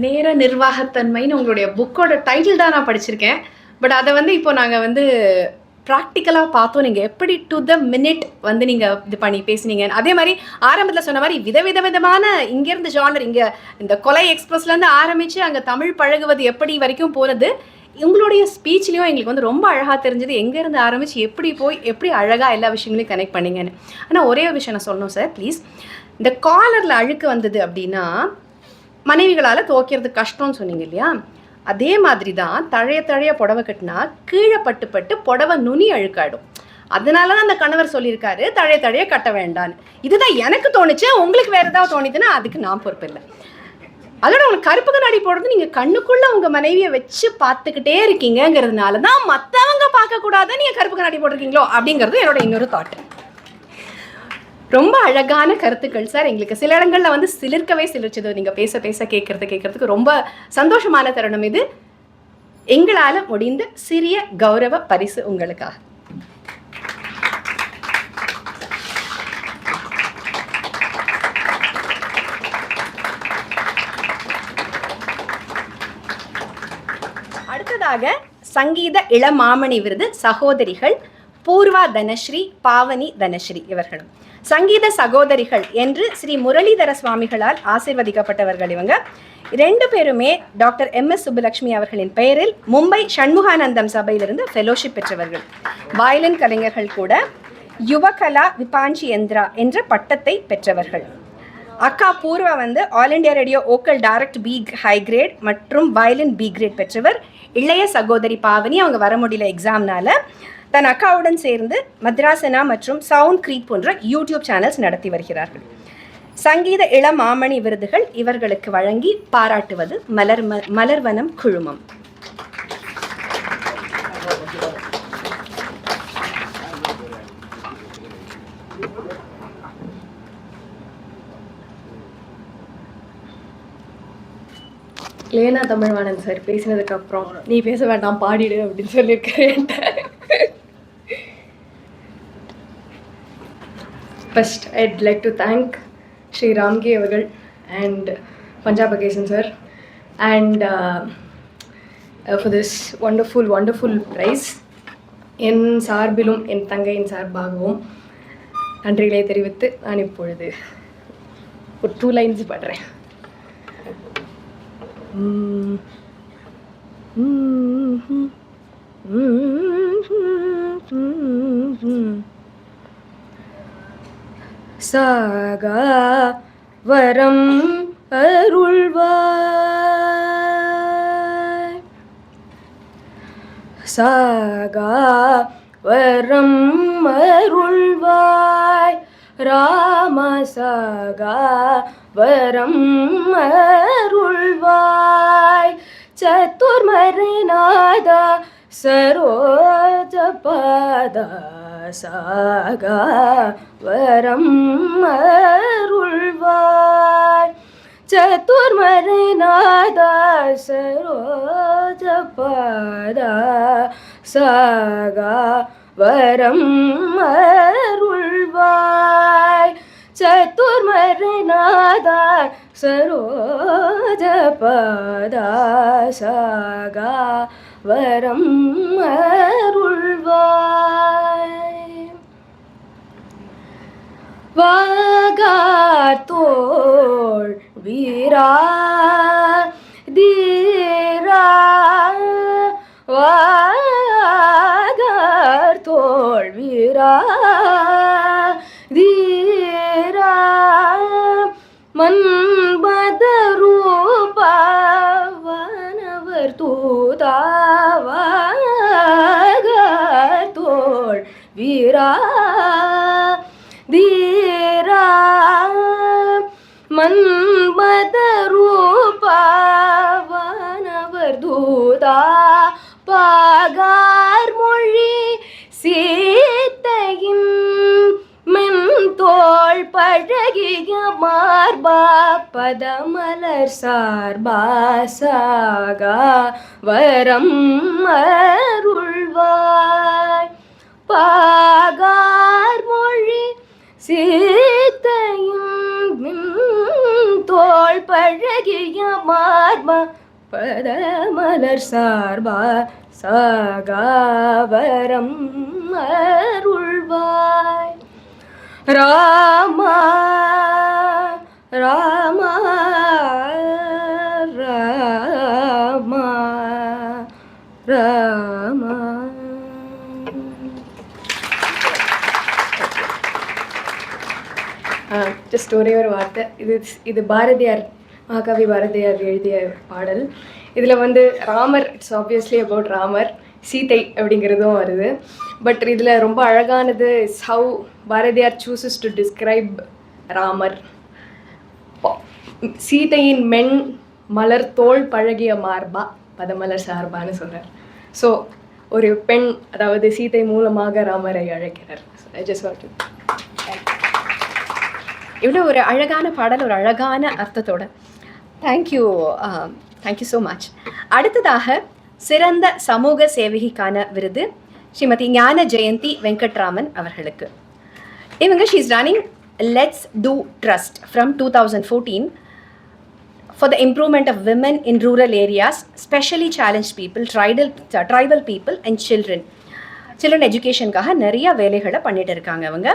நேர நிர்வாகத்தன்மைன்னு உங்களுடைய புக்கோட டைட்டில் தான் நான் படிச்சிருக்கேன். பட் அதை வந்து இப்போ நாங்கள் ப்ராக்டிக்கலாக பார்த்தோம். நீங்கள் எப்படி டு த மினிட் நீங்கள் இது பண்ணி பேசுனீங்க. அதே மாதிரி ஆரம்பத்தில் சொன்ன மாதிரி விதவிதமான இங்கேருந்து ஜானர், இங்கே இந்த கொலை எக்ஸ்பிரஸ்லேருந்து ஆரம்பித்து அங்கே தமிழ் பழகுவது எப்படி வரைக்கும் போனது உங்களுடைய ஸ்பீச்லேயும் எங்களுக்கு ரொம்ப அழகாக தெரிஞ்சது. எங்கேருந்து ஆரம்பித்து எப்படி போய் எப்படி அழகாக எல்லா விஷயங்களையும் கனெக்ட் பண்ணிங்கன்னு. ஆனால் ஒரே ஒரு விஷயம் நான் சொல்லணும் சார் ப்ளீஸ். இந்த காலரில் அழுக்கு வந்தது அப்படின்னா மனைவிகளால் துவைக்கிறது கஷ்டம்னு சொன்னீங்க இல்லையா? அதே மாதிரி தான் தழைய புடவை கட்டினா கீழே பட்டு புடவை நுனி அழுக்காடும். அதனால தான் அந்த கணவர் சொல்லியிருக்காரு தழைய கட்ட வேண்டான்னு. இதுதான் எனக்கு தோணுச்சு. உங்களுக்கு வேறு ஏதாவது தோணிதுன்னா அதுக்கு நான் பொறுப்பு இல்லை. அதோட உங்களுக்கு கருப்பு கண்ணாடி போடுறது நீங்கள் கண்ணுக்குள்ளே உங்கள் மனைவியை வச்சு பார்த்துக்கிட்டே இருக்கீங்கிறதுனால தான் மற்றவங்க பார்க்கக்கூடாது நீங்கள் கருப்பு கண்ணாடி போட்டிருக்கீங்களோ அப்படிங்கிறது என்னோட இன்னொரு தாட். ரொம்ப அழகான கருத்துக்கள் சார். எங்களுக்கு சில இடங்களில் சிலிர்க்கவே சிலிர்ச்சது. நீங்கள் பேச கேட்கறதுக்கு ரொம்ப சந்தோஷமான தருணம் இது. எங்களால் முடிந்த சிறிய கௌரவ பரிசு உங்களுக்காக. அடுத்ததாக சங்கீத இளமாமணி விருது சகோதரிகள் பூர்வா தனஸ்ரீ, பாவனி தனஸ்ரீ இவர்களும். சங்கீத சகோதரிகள் என்று ஸ்ரீ முரளிதர சுவாமிகளால் ஆசீர்வதிக்கப்பட்டவர்கள். இவங்க 2 பேருமே டாக்டர் MS சுப்புலட்சுமி அவர்களின் பெயரில் மும்பை ஷண்முகானந்தம் சபையிலிருந்து ஃபெலோஷிப் பெற்றவர்கள். வயலின் கலைஞர்கள் கூட. யுவகலா விபாஞ்சி யந்திரா என்ற பட்டத்தை பெற்றவர்கள். அக்கா Poorva All India Radio vocal direct B high grade மற்றும் வயலின் பி கிரேட் பெற்றவர். இளைய சகோதரி பாவனி அவங்க வர முடியல எக்ஸாம்னால தன் அக்காவுடன் சேர்ந்து மத்ராசனா மற்றும் சவுண்ட் கிரீக் போன்ற யூடியூப் சேனல்ஸ் நடத்தி வருகிறார்கள். சங்கீத இளமாமணி விருதுகள் இவர்களுக்கு வழங்கி பாராட்டுவது மலர்வனம் குழுமம். லேனா தமிழ்வாணன் சார் பேசினதுக்கப்புறம் நீ பேச வேண்டாம் பாடிடு அப்படின்னு சொல்லியிருக்கிறேன். First, I'd like to thank Sri Ramgi Avagal and Punjab Akesan sir and for this wonderful prize. என் சார்பிலும் என் தங்கையின் சார்பாகவும் நன்றிகளை தெரிவித்து நான் இப்பொழுது ஒரு 2 lines பாடுறேன். சாகா வரம் அருள்வாய், சாகா வரம் அருள்வாய் ராம, சாகா வரம் அருள்வாய் சத்துர்மறைநாதா சரோஜபாதா, சாகா வரம் அருள்வாய் சத்துர்மறைநாதா சரோஜபாதா, சாகா வரம் அருள்வாய் சத்துர்மறைநாதா சரோஜபாதா, சாகா வரம் அருள்வாய். வாகாத்தோள் வீரா தீரா, வாகாத்தோள் வீரா தீரா, மன்மத ரூபா வானவர் தூதா, வாகாத்தோள் வீரா தீரா, மன்மத ரூபா வானவர் தூதா, பாகார் மொழி சீத்தையின் மென்தோள் பழகிய மார்பா, பதமலர் சார்பா, சாகா வரம் அருள்வாய். பாகார் மொழி சீத்தையின் மென்தோள் பழகிய மார்பா பதமலர் சார்பா சாகாவரம் அருள்வாய் ராமா ராமா ராமா ராமா. ஜஸ்ட் ஒரே ஒரு வார்த்தை. இது பாரதியார், மகாகவி பாரதியார் எழுதிய பாடல். இதில் வந்து Ramar, it's obviously about Ramar, சீதை அப்படிங்கிறதும் வருது. பட் இதில் ரொம்ப அழகானது is how Bharathiyar chooses to describe Ramar. சீதையின் மென் மலர் தோள் பழகிய மார்பா பதமலர் சார்பான்னு சொல்கிறார். ஸோ ஒரு பெண், அதாவது சீதை மூலமாக ராமரை அழைக்கிறார். ஐ ஜஸ்ட் வாண்ட் டு இவ்வளோ ஒரு அழகான பாடல், ஒரு அழகான அர்த்தத்தோட. Thank you so much. அடுத்ததாக சிறந்த சமூக சேவகிக்கான விருது ஸ்ரீமதி ஞான ஜெயந்தி வெங்கட்ராமன் அவர்களுக்கு. இவங்க she is running let's do trust from 2014 for the improvement of women in rural areas, specially challenged people, tribal people and children educationக்காக நிறைய வேலைகளை பண்ணிட்டு இருக்காங்க அவங்க.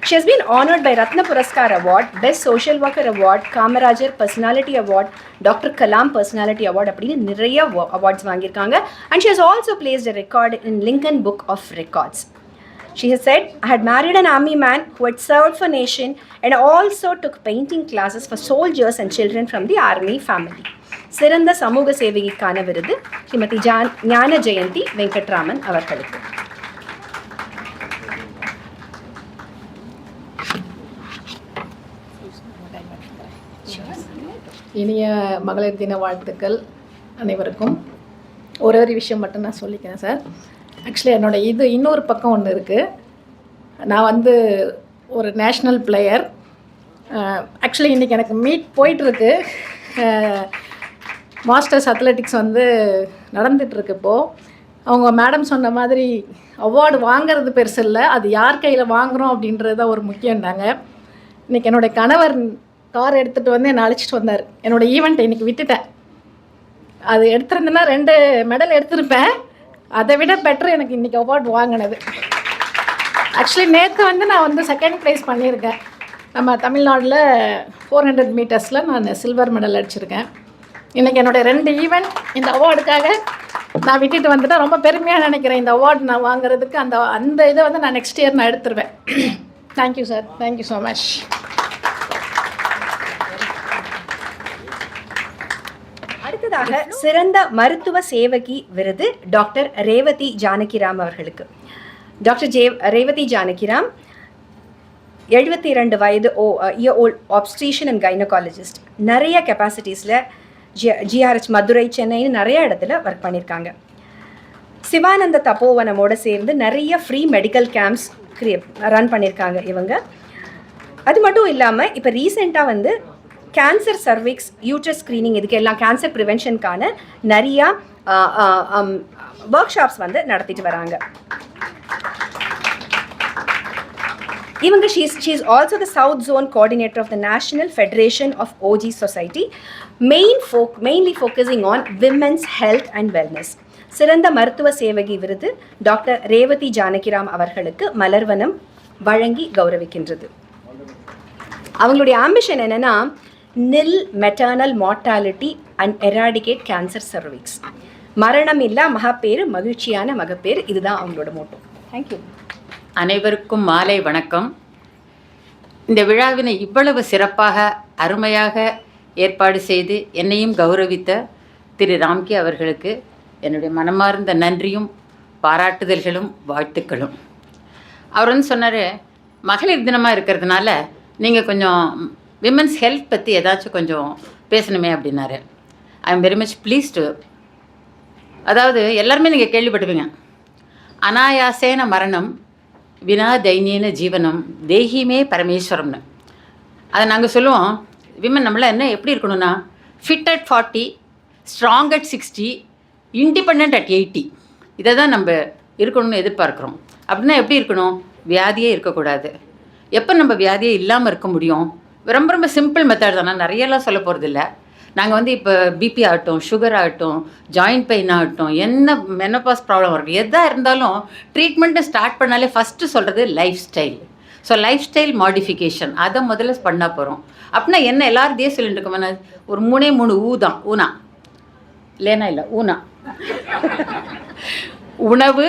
She has been honored by Ratna Puraskar Award, Best Social Worker Award, Kamarajar Personality Award, Dr. Kalam Personality Award அப்படின்னு நிறைய awards வாங்கியிருக்காங்க. And she has also placed a record in Lincoln Book of Records. She has said, I had married an army man who had served for nation and also took painting classes for soldiers and children from the army family. சிறந்த சமூக சேவகிக்கான விருது ஸ்ரீமதி ஞான ஜெயந்தி வெங்கட்ராமன் அவர்களுக்கு. இனிய மகளிர் தின வாழ்த்துக்கள் அனைவருக்கும். ஒரு விஷயம் மட்டும் நான் சொல்லிக்கிறேன் சார். ஆக்சுவலி என்னோடய இன்னொரு பக்கம் ஒன்று இருக்குது. நான் வந்து ஒரு நேஷ்னல் பிளேயர். ஆக்சுவலி இன்றைக்கி எனக்கு மீட் போயிட்டுருக்கு. மாஸ்டர்ஸ் அத்லெட்டிக்ஸ் வந்து நடந்துகிட்ருக்கு இப்போது. அவங்க மேடம் சொன்ன மாதிரி அவார்டு வாங்கிறது பெருசு இல்லை, அது யார் கையில் வாங்குகிறோம் அப்படின்றது தான் ஒரு முக்கியம்னாங்க. இன்றைக்கி என்னுடைய கணவர் கார் எடுத்துகிட்டு வந்து என்னை அழைச்சிட்டு வந்தார். என்னோடய ஈவெண்ட்டை இன்றைக்கி விட்டுட்டேன். அது எடுத்துருந்தேன்னா 2 மெடல் எடுத்திருப்பேன். அதை விட பெட்டர் எனக்கு இன்றைக்கி அவார்டு வாங்கினது. ஆக்சுவலி நேற்று வந்து நான் வந்து 2nd ப்ரைஸ் பண்ணியிருக்கேன். நம்ம தமிழ்நாட்டில் 400 மீட்டர்ஸில் நான் சில்வர் மெடல் அடிச்சிருக்கேன். இன்றைக்கி என்னுடைய 2 ஈவெண்ட் இந்த அவார்டுக்காக நான் விட்டுட்டு வந்துட்டேன். ரொம்ப பெருமையாக நினைக்கிறேன் இந்த அவார்டு நான் வாங்குறதுக்கு. அந்த இதை வந்து நான் நெக்ஸ்ட் இயர் நான் எடுத்துருவேன். Thank you sir, thank you so much. அடுத்ததாக சிறந்த மருத்துவ சேவகி விருது டாக்டர் ரேவதி ஜானகிராம் அவர்களுக்கு. டாக்டர் ரேவதி ஜானகிராம் 72 வயது ஓல்ட் ஆப்ஸ்ட்ரீஷியன் அண்ட் கைனகாலஜிஸ்ட். நிறைய கெப்பாசிட்டிஸில் ஜிஆர்ஹெச் மதுரை, சென்னைன்னு நிறைய இடத்துல ஒர்க் பண்ணியிருக்காங்க. சிவானந்த தபோவனமோடு சேர்ந்து நிறைய ஃப்ரீ மெடிக்கல் கேம்ப்ஸ் ரன் பண்ணியிருக்காங்க இவங்க. அது மட்டும் இல்லாமல் இப்போ ரீசெண்டாக வந்து கேன்சர் சர்விக்ஸ், யூட்ரஸ் ஸ்க்ரீனிங், இதுக்கு எல்லாம் கேன்சர் ப்ரிவென்ஷனுக்கான நிறையா ஒர்க் ஷாப்ஸ் வந்து நடத்திட்டு வராங்க. இவங்க she is also the South Zone Coordinator of the National Federation of OG Society, mainly focusing on women's health and wellness. சிறந்த மருத்துவ சேவகி விருது டாக்டர் ரேவதி ஜானகிராம் அவர்களுக்கு மலர்வனம் வழங்கி கௌரவிக்கின்றது. அவங்களுடைய ஆம்பிஷன் என்னென்னா nil maternal mortality and eradicate cancer cervix. மரணம் இல்லா மகப்பேறு, மகிழ்ச்சியான மகப்பேறு, இதுதான் அவங்களோட மோட்டோ. தேங்க்யூ. அனைவருக்கும் மாலை வணக்கம். இந்த விழாவினை இவ்வளவு சிறப்பாக அருமையாக ஏற்பாடு செய்து என்னையும் கௌரவித்த திரு ராம்கி அவர்களுக்கு என்னுடைய மனமார்ந்த நன்றியும் பாராட்டுதல்களும் வாழ்த்துக்களும். அவர் வந்து சொன்னார், மகளிர் தினமாக இருக்கிறதுனால நீங்கள் கொஞ்சம் விமன்ஸ் ஹெல்த் பற்றி ஏதாச்சும் கொஞ்சம் பேசணுமே அப்படின்னாரு. I am very much pleased. அதாவது எல்லாருமே நீங்கள் கேள்விப்பட்டுவீங்க, அனாயாசேன மரணம் வினா தைனியன ஜீவனம் தேகிமே பரமேஸ்வரம்னு. அதை நாங்கள் சொல்லுவோம், விமன் நம்மளாம் என்ன எப்படி இருக்கணும்னா fit at 40, strong at 60, independent at 80, இதை தான் நம்ம இருக்கணும்னு எதிர்பார்க்குறோம். அப்படின்னா எப்படி இருக்கணும்? வியாதியே இருக்கக்கூடாது. எப்போ நம்ம வியாதியே இல்லாமல் இருக்க முடியும்? ரொம்ப ரொம்ப சிம்பிள் மெத்தட் தான், நான் நிறையெல்லாம் சொல்ல போகிறதில்ல. நாங்கள் வந்து இப்போ பிபி ஆகட்டும், சுகர் ஆகட்டும், ஜாயிண்ட் பெயின் ஆகட்டும், என்ன மெனோபாஸ் ப்ராப்ளம் இருக்கும், எதாக இருந்தாலும் ட்ரீட்மெண்ட்டை ஸ்டார்ட் பண்ணாலே ஃபஸ்ட்டு சொல்கிறது life style. So life style modification அதை முதல்ல பண்ண போகிறோம். அப்படின்னா என்ன எல்லாரும் இதே சொல்லிட்டு இருக்கோம், ஒரு 3 ஊனா இல்லைனா இல்லை ஊனா உணவு,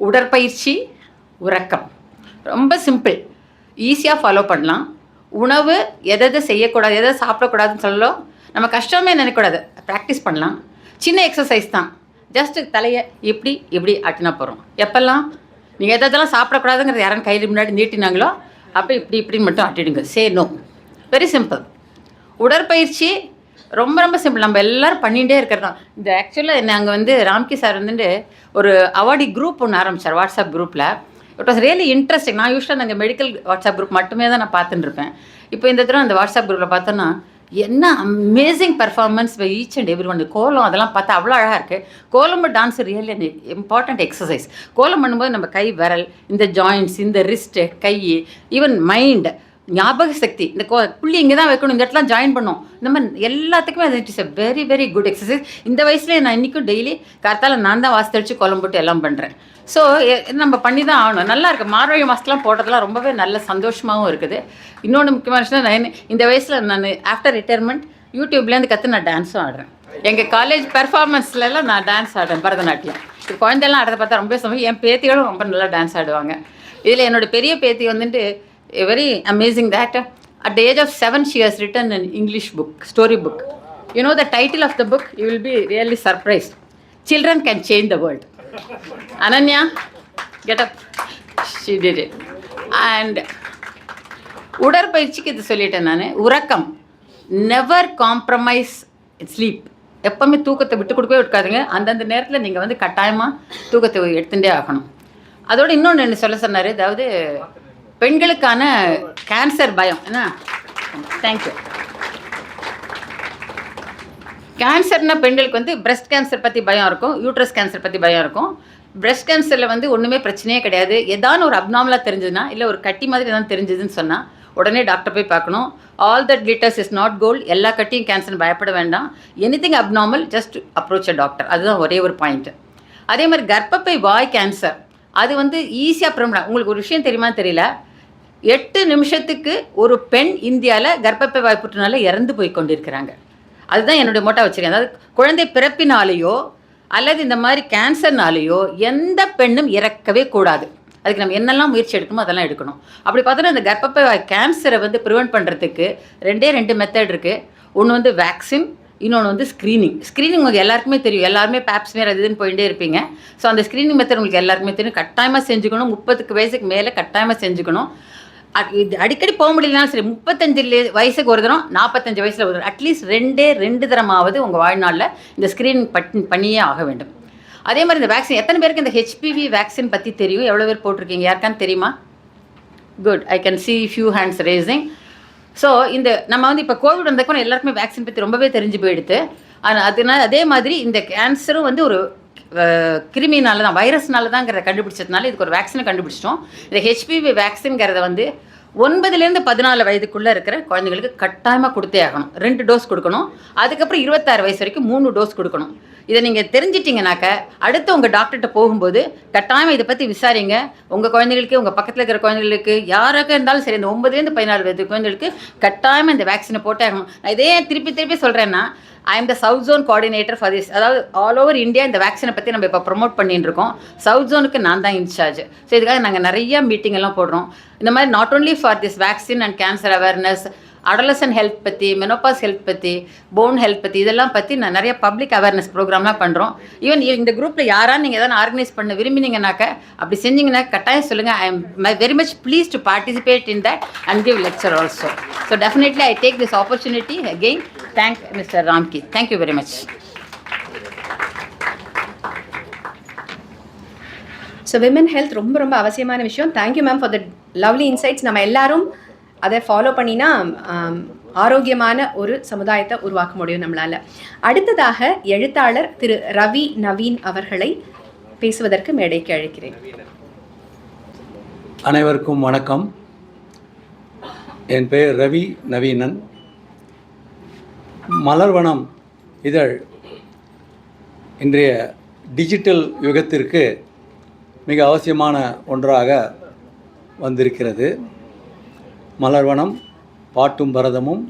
உடற்பயிற்சி, உறக்கம். ரொம்ப சிம்பிள், ஈஸியாக ஃபாலோ பண்ணலாம். உணவு எதை செய்யக்கூடாது, எதை சாப்பிடக்கூடாதுன்னு சொல்லலாம். நம்ம கஷ்டமே நினைக்கக்கூடாது, ப்ராக்டிஸ் பண்ணலாம். சின்ன எக்ஸசைஸ் தான், ஜஸ்ட்டு தலையை இப்படி ஆட்டினா போகிறோம். எப்போல்லாம் நீங்கள் எதெல்லாம் சாப்பிடக்கூடாதுங்கிறது யாரும் கையில் முன்னாடி நீட்டினாங்களோ அப்போ இப்படின்னு மட்டும் ஆட்டிடுங்க. Say no, very simple. உடற்பயிற்சி ரொம்ப சிம்பிள், நம்ம எல்லோரும் பண்ணிகிட்டே இருக்கிறது தான். இந்த ஆக்சுவலாக நாங்கள் வந்து ராம்கி சார் வந்துட்டு ஒரு அவார்டி குரூப் ஒன்று ஆரம்பித்தார் வாட்ஸ்அப் குரூப்பில். It was really interesting. நான் யூஸ்வலாக நாங்கள் மெடிக்கல் வாட்ஸ்அப் குரூப் மட்டுமே தான் நான் பார்த்துட்டு இருப்பேன். இப்போ இந்த தடவை அந்த வாட்ஸ்அப் குரூப்பில் பார்த்தோன்னா என்ன amazing performance by each and every one. Kolam அதெல்லாம் பார்த்தா அவ்வளோ அழகாக இருக்குது. கோலம் டான்ஸ் ரியலி இம்பார்ட்டண்ட் எக்ஸசைஸ். கோலம் பண்ணும்போது நம்ம கை விரல், இந்த ஜாயின்ட்ஸ், இந்த ரிஸ்ட்டு, கை, ஈவன் மைண்ட், ஞாபக சக்தி, இந்த புள்ளி இங்கே தான் வைக்கணும், இந்த இடத்துல ஜாயின் பண்ணோம், இந்த மாதிரி எல்லாத்துக்குமே அது it is a very very good exercise. இந்த வயசுலேயே நான் இன்றைக்கும் டெய்லி கார்த்தால நான் தான் வாசி கோலம் போட்டு எல்லாம் பண்ணுறேன். ஸோ நம்ம பண்ணி தான் ஆகணும். நல்லா இருக்குது. மார்கழி மாதத்துலாம் போட்டதெல்லாம் ரொம்பவே நல்ல சந்தோஷமாகவும் இருக்குது. இன்னொன்று முக்கியமான விஷயம், நான் இந்த வயசில் நான் ஆஃப்டர் ரிட்டையர்மெண்ட் யூடியூப்லேருந்து நான் டான்ஸும் ஆடுறேன். எங்கள் காலேஜ் பெர்ஃபார்மன்ஸ்லாம் நான் டான்ஸ் ஆடுறேன், பரதநாட்டியம். இப்போ குழந்தையெல்லாம் ஆடுறத பார்த்தா ரொம்ப சமயம் என் பேத்திகளும் ரொம்ப நல்லா டான்ஸ் ஆடுவாங்க. இதில் என்னோடய பெரிய பேத்தி வந்துட்டு very amazing that at the age of 7 she has written an English book, story book. You know the title of the book, you will be really surprised. Children can change the world. Ananya, get up. She did it. And உடற்பயிற்சிக்கு இது சொல்லிட்டேன் நான். உறக்கம், never compromise sleep. எப்பவுமே தூக்கத்தை விட்டு கொடுக்கவே விட்டுக்காதுங்க. அந்தந்த நேரத்தில் நீங்கள் வந்து கட்டாயமாக தூக்கத்தை எடுத்துகிட்டே ஆகணும். அதோடு இன்னொன்று என்ன சொல்ல சொன்னார், அதாவது பெண்களுக்கான கேன்சர் பயம் என்ன. தேங்க்யூ. கேன்சர்னால் பெண்களுக்கு வந்து பிரெஸ்ட் கேன்சர் பற்றி பயம் இருக்கும், யூட்ரஸ் கேன்சர் பற்றி பயம் இருக்கும். பிரெஸ்ட் கேன்சரில் வந்து ஒன்றுமே பிரச்சனையே கிடையாது. ஏதான ஒரு அப்நார்மலாக தெரிஞ்சதுன்னா, இல்லை ஒரு கட்டி மாதிரி எதாவது தெரிஞ்சதுன்னு சொன்னால் உடனே டாக்டர் போய் பார்க்கணும். All that glitters is not gold. எல்லா கட்டியும் கேன்சர் பயப்பட வேண்டாம். Anything abnormal just approach a doctor. அதுதான் ஒரே ஒரு பாயிண்ட்டு. அதே மாதிரி கர்ப்பப்பை வாய் கேன்சர் அது வந்து ஈஸியாக ப்ரிவென்ட். உங்களுக்கு ஒரு விஷயம் தெரியுமா தெரியல, 8 நிமிஷத்துக்கு ஒரு பெண் இந்தியாவில் கர்ப்பப்பை வாய் புற்றுநோயால இறந்து போய் கொண்டிருக்கிறாங்க. அதுதான் என்னுடைய மோட்டா வச்சுருக்கேன். அதாவது குழந்தை பிறப்பினாலேயோ அல்லது இந்த மாதிரி கேன்சர்னாலேயோ எந்த பெண்ணும் இறக்கவே கூடாது. அதுக்கு நம்ம என்னெல்லாம் முயற்சி எடுக்கணுமோ அதெல்லாம் எடுக்கணும். அப்படி பார்த்தோன்னா இந்த கர்ப்பப்பை வாய் கேன்சரை வந்து ப்ரிவென்ட் பண்ணுறதுக்கு 2 மெத்தட் இருக்குது. ஒன்று வந்து வேக்சின், இன்னொன்று வந்து ஸ்க்ரீனிங். ஸ்க்ரீனிங் உங்களுக்கு எல்லாருக்குமே தெரியும், எல்லாருமே பேப்ஸ்மேர் அது இதுன்னு போயிட்டே இருப்பீங்க. ஸோ அந்த ஸ்க்ரீனிங் மெத்தட் உங்களுக்கு எல்லாருக்குமே தெரியும். கட்டாயமாக செஞ்சுக்கணும். 30 வயசுக்கு மேலே கட்டாயமாக செஞ்சுக்கணும். இது அடிக்கடி போக முடியலனாலும் சரி, 35 வயசுக்கு ஒரு தரம், 45 வயசில் ஒரு தரம், அட்லீஸ்ட் 2 தரமாவது உங்கள் வாழ்நாளில் இந்த ஸ்க்ரீனிங் பண்ணியே ஆக வேண்டும். அதே மாதிரி இந்த வேக்சின், எத்தனை பேருக்கு இந்த ஹெச்பிவி வேக்சின் பற்றி தெரியும்? எவ்வளோ பேர் போட்டிருக்கீங்க? யாருக்கான்னு தெரியுமா? Good, I can see few hands raising. So இந்த நம்ம வந்து இப்போ கோவிட் வந்ததுக்கு எல்லாருக்குமே வேக்சின் பற்றி ரொம்பவே தெரிஞ்சு போயிடுது. அதனால அதே மாதிரி இந்த கேன்சரும் வந்து ஒரு கிருமினால தான், வைரஸ்னால தான்ங்கிறத கண்டுபிடிச்சதுனால இதுக்கு ஒரு வேக்சினை கண்டுபிடிச்சிட்டோம். இந்த ஹெச்பிவி வேக்சின்ங்கிறத வந்து 9லேருந்து 14 வயதுக்குள்ளே இருக்கிற குழந்தைங்களுக்கு கட்டாயமாக கொடுத்தே ஆகணும். 2 டோஸ் கொடுக்கணும். அதுக்கப்புறம் 26 வயசு வரைக்கும் 3 டோஸ் கொடுக்கணும். இதை நீங்கள் தெரிஞ்சிட்டிங்கனாக்க அடுத்து உங்கள் டாக்டர்கிட்ட போகும்போது கட்டாயமாக இதை பற்றி விசாரிங்க. உங்கள் குழந்தைகளுக்கு, உங்கள் பக்கத்தில் இருக்கிற குழந்தைகளுக்கு, யாராக இருந்தாலும் சரி, இந்த 9லேருந்து 14 வயது குழந்தைகளுக்கு கட்டாயமாக இந்த வேக்சினை போட்டே ஆகணும். நான் இதே திருப்பி சொல்கிறேன்னா, I am the south zone coordinator for this. அதாவது ஆல் ஓவர் இந்தியா இந்த வேக்சினை பற்றி நம்ம இப்போ ப்ரொமோட் பண்ணிட்டு இருக்கோம். சவுத் ஜோனுக்கு நான் தான் இன்சார்ஜ். ஸோ இதுக்காக நாங்கள் நிறையா மீட்டிங் எல்லாம் போடுறோம். இந்த மாதிரி not only for this vaccine and cancer awareness, adolescent health பற்றி, மெனோபாஸ் ஹெல்த் பற்றி, போன் ஹெல்த் பற்றி, இதெல்லாம் பற்றி நான் நிறைய பப்ளிக் அவேர்னஸ் ப்ரோக்ராம்லாம் பண்ணுறோம். ஈவன் இந்த குரூப்பில் யாராவது நீங்கள் எதாவது ஆர்கனைஸ் பண்ண விரும்பினீங்கன்னாக்க, அப்படி செஞ்சிங்கன்னா கட்டாயம் சொல்லுங்கள். I am very much please to participate in that and give lecture also. So definitely I take this opportunity again. Thank mister Ramki. Thank you very much. So women health ரொம்ப ரொம்ப அவசியமான விஷயம். Thank you ma'am for the lovely insights. நம்ம எல்லாரும் அதை follow பண்ணினா ஆரோக்கியமான ஒரு சமுதாயத்தை உருவாக்க முடியும் நம்மளால். அடுத்ததாக எழுத்தாளர் திரு ரவி நவீன் அவர்களை பேசுவதற்கு மேடைக்கு அழைக்கிறேன். அனைவருக்கும் வணக்கம். என் பெயர் ரவி நவீனன். மலர்வனம் இதழ் இன்றைய டிஜிட்டல் யுகத்திற்கு மிக அவசியமான ஒன்றாக வந்திருக்கிறது. மலர்வனம் பாட்டும் பரதமும்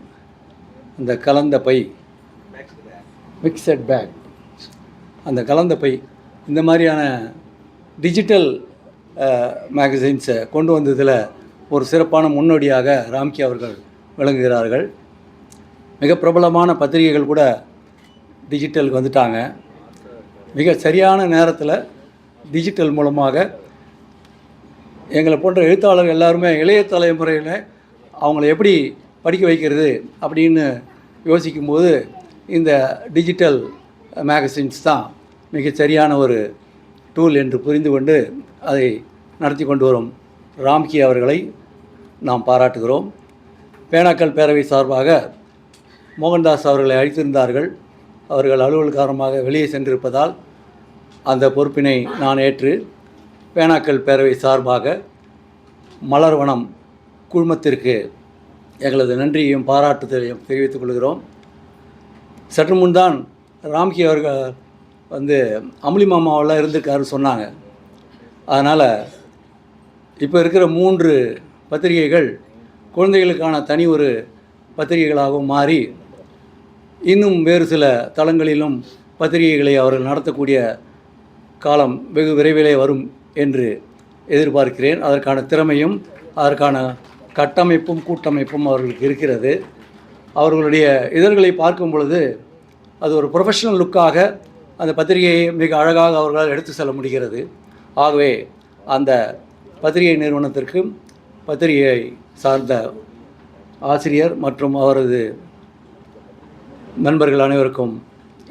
அந்த கலந்த பை, மிக்சட் பேக், அந்த கலந்த பை, இந்த மாதிரியான டிஜிட்டல் மேகசின்ஸை கொண்டு வந்ததில் ஒரு சிறப்பான முன்னோடியாக ராம்கி அவர்கள் விளங்குகிறார்கள். மிக பிரபலமான பத்திரிகைகள் கூட டிஜிட்டலுக்கு வந்துட்டாங்க. மிக சரியான நேரத்தில் டிஜிட்டல் மூலமாக எங்களை போன்ற எழுத்தாளர்கள் எல்லாருமே இளைய தலைமுறையில் அவங்கள எப்படி படிக்க வைக்கிறது அப்படின்னு யோசிக்கும்போது இந்த டிஜிட்டல் மேகசின்ஸ் தான் மிக சரியான ஒரு டூல் என்று புரிந்து கொண்டு அதை நடத்தி கொண்டு வரும் ராம்கி அவர்களை நாம் பாராட்டுகிறோம். பேனாக்கள் பேரவை சார்பாக மோகன்தாஸ் அவர்களை அழைத்திருந்தார்கள். அவர்கள் அலுவல் காரணமாக வெளியே சென்றிருப்பதால் அந்த பொறுப்பினை நான் ஏற்று பேனாக்கள் பேரவை சார்பாக மலர்வனம் குழுமத்திற்கு எங்களது நன்றியையும் பாராட்டுதலையும் தெரிவித்துக் கொள்கிறோம். சற்று முன்தான் ராம்கி அவர்கள் அம்புலி மாமாவெல்லாம் இருந்திருக்காருன்னு சொன்னாங்க. அதனால் இப்போ இருக்கிற 3 பத்திரிகைகள் குழந்தைகளுக்கான தனி ஒரு பத்திரிகைகளாகவும் மாறி இன்னும் வேறு சில தளங்களிலும் பத்திரிகைகளை அவர்கள் நடத்தக்கூடிய காலம் வெகு விரைவிலே வரும் என்று எதிர்பார்க்கிறேன். அதற்கான திறமையும் அதற்கான கட்டமைப்பும் கூட்டமைப்பும் அவர்களுக்கு இருக்கிறது. அவர்களுடைய இதழ்களை பார்க்கும் பொழுது அது ஒரு ப்ரொஃபஷனல் லுக்காக அந்த பத்திரிகையை மிக அழகாக அவர்களால் எடுத்து செல்ல முடிகிறது. ஆகவே அந்த பத்திரிகை நிறுவனத்திற்கும் பத்திரிகை சார்ந்த ஆசிரியர் மற்றும் அவரது நண்பர்கள் அனைவருக்கும்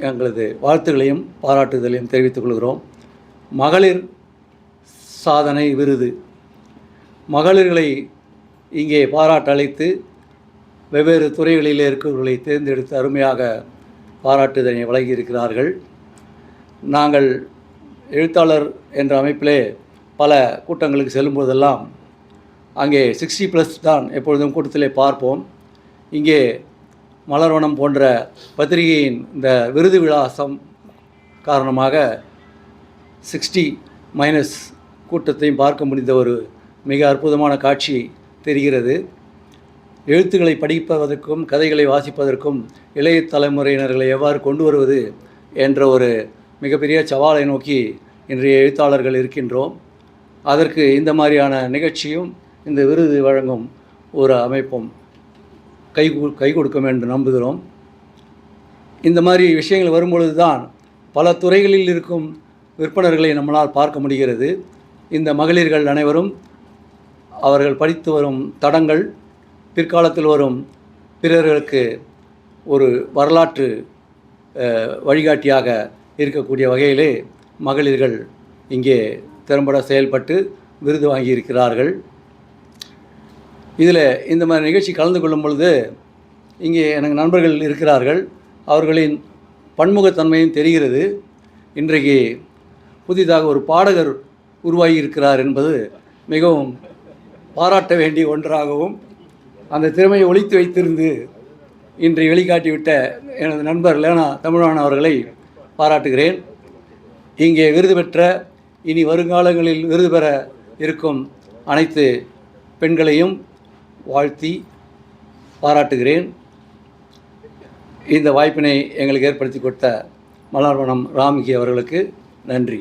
எங்களது வாழ்த்துக்களையும் பாராட்டுதலையும் தெரிவித்துக் கொள்கிறோம். மகளிர் சாதனை விருது மகளிர்களை இங்கே பாராட்ட அழைத்து வெவ்வேறு துறைகளிலே இருக்கிறவர்களை தேர்ந்தெடுத்து அருமையாக பாராட்டுதலை வழங்கியிருக்கிறார்கள். நாங்கள் எழுத்தாளர் என்ற அமைப்பிலே பல கூட்டங்களுக்கு செல்லும்போதெல்லாம் அங்கே 60+ தான் எப்பொழுதும் கூட்டத்திலே பார்ப்போம். இங்கே மலர்வனம் போன்ற பத்திரிகையின் இந்த விருது விலாசம் காரணமாக 60- கூட்டத்தையும் பார்க்க முடிந்த ஒரு மிக அற்புதமான காட்சி தெரிகிறது. எழுத்துக்களை படிப்பதற்கும் கதைகளை வாசிப்பதற்கும் இளைய தலைமுறையினர்களை எவ்வாறு கொண்டு வருவது என்ற ஒரு மிகப்பெரிய சவாலை நோக்கி இன்றைய எழுத்தாளர்கள் இருக்கின்றோம். அதற்கு இந்த மாதிரியான நிகழ்ச்சியும் இந்த விருது வழங்கும் ஒரு அமைப்பும் கை கொடுக்கும் என்று நம்புகிறோம். இந்த மாதிரி விஷயங்கள் வரும்பொழுது தான் பல துறைகளில் இருக்கும் விற்பனர்களை நம்மளால் பார்க்க முடிகிறது. இந்த மகளிர்கள் அனைவரும் அவர்கள் படித்து வரும் தடங்கள் பிற்காலத்தில் வரும் பிறர்களுக்கு ஒரு வரலாற்று வழிகாட்டியாக இருக்கக்கூடிய வகையிலே மகளிர்கள் இங்கே திறம்பட செயல்பட்டு விருது வாங்கியிருக்கிறார்கள். இதில் இந்த மாதிரி நிகழ்ச்சி கலந்து கொள்ளும் பொழுது இங்கே எனக்கு நண்பர்கள் இருக்கிறார்கள். அவர்களின் பன்முகத்தன்மையும் தெரிகிறது. இன்றைக்கு புதிதாக ஒரு பாடகர் உருவாகி இருக்கிறார் என்பது மிகவும் பாராட்ட வேண்டிய ஒன்றாகவும் அந்த திறமையை ஒளித்து வைத்திருந்து இன்று வெளிக்காட்டிவிட்ட எனது நண்பர் லேனா தமிழ்வாணன் அவர்களை பாராட்டுகிறேன். இங்கே விருது பெற்ற இனி வருங்காலங்களில் விருது பெற இருக்கும் அனைத்து பெண்களையும் வாழ்த்தி பாராட்டுகிறேன். இந்த வாய்ப்பினை எங்களுக்கு ஏற்படுத்தி கொடுத்த மலர்வனம் ராம்கி அவர்களுக்கு நன்றி.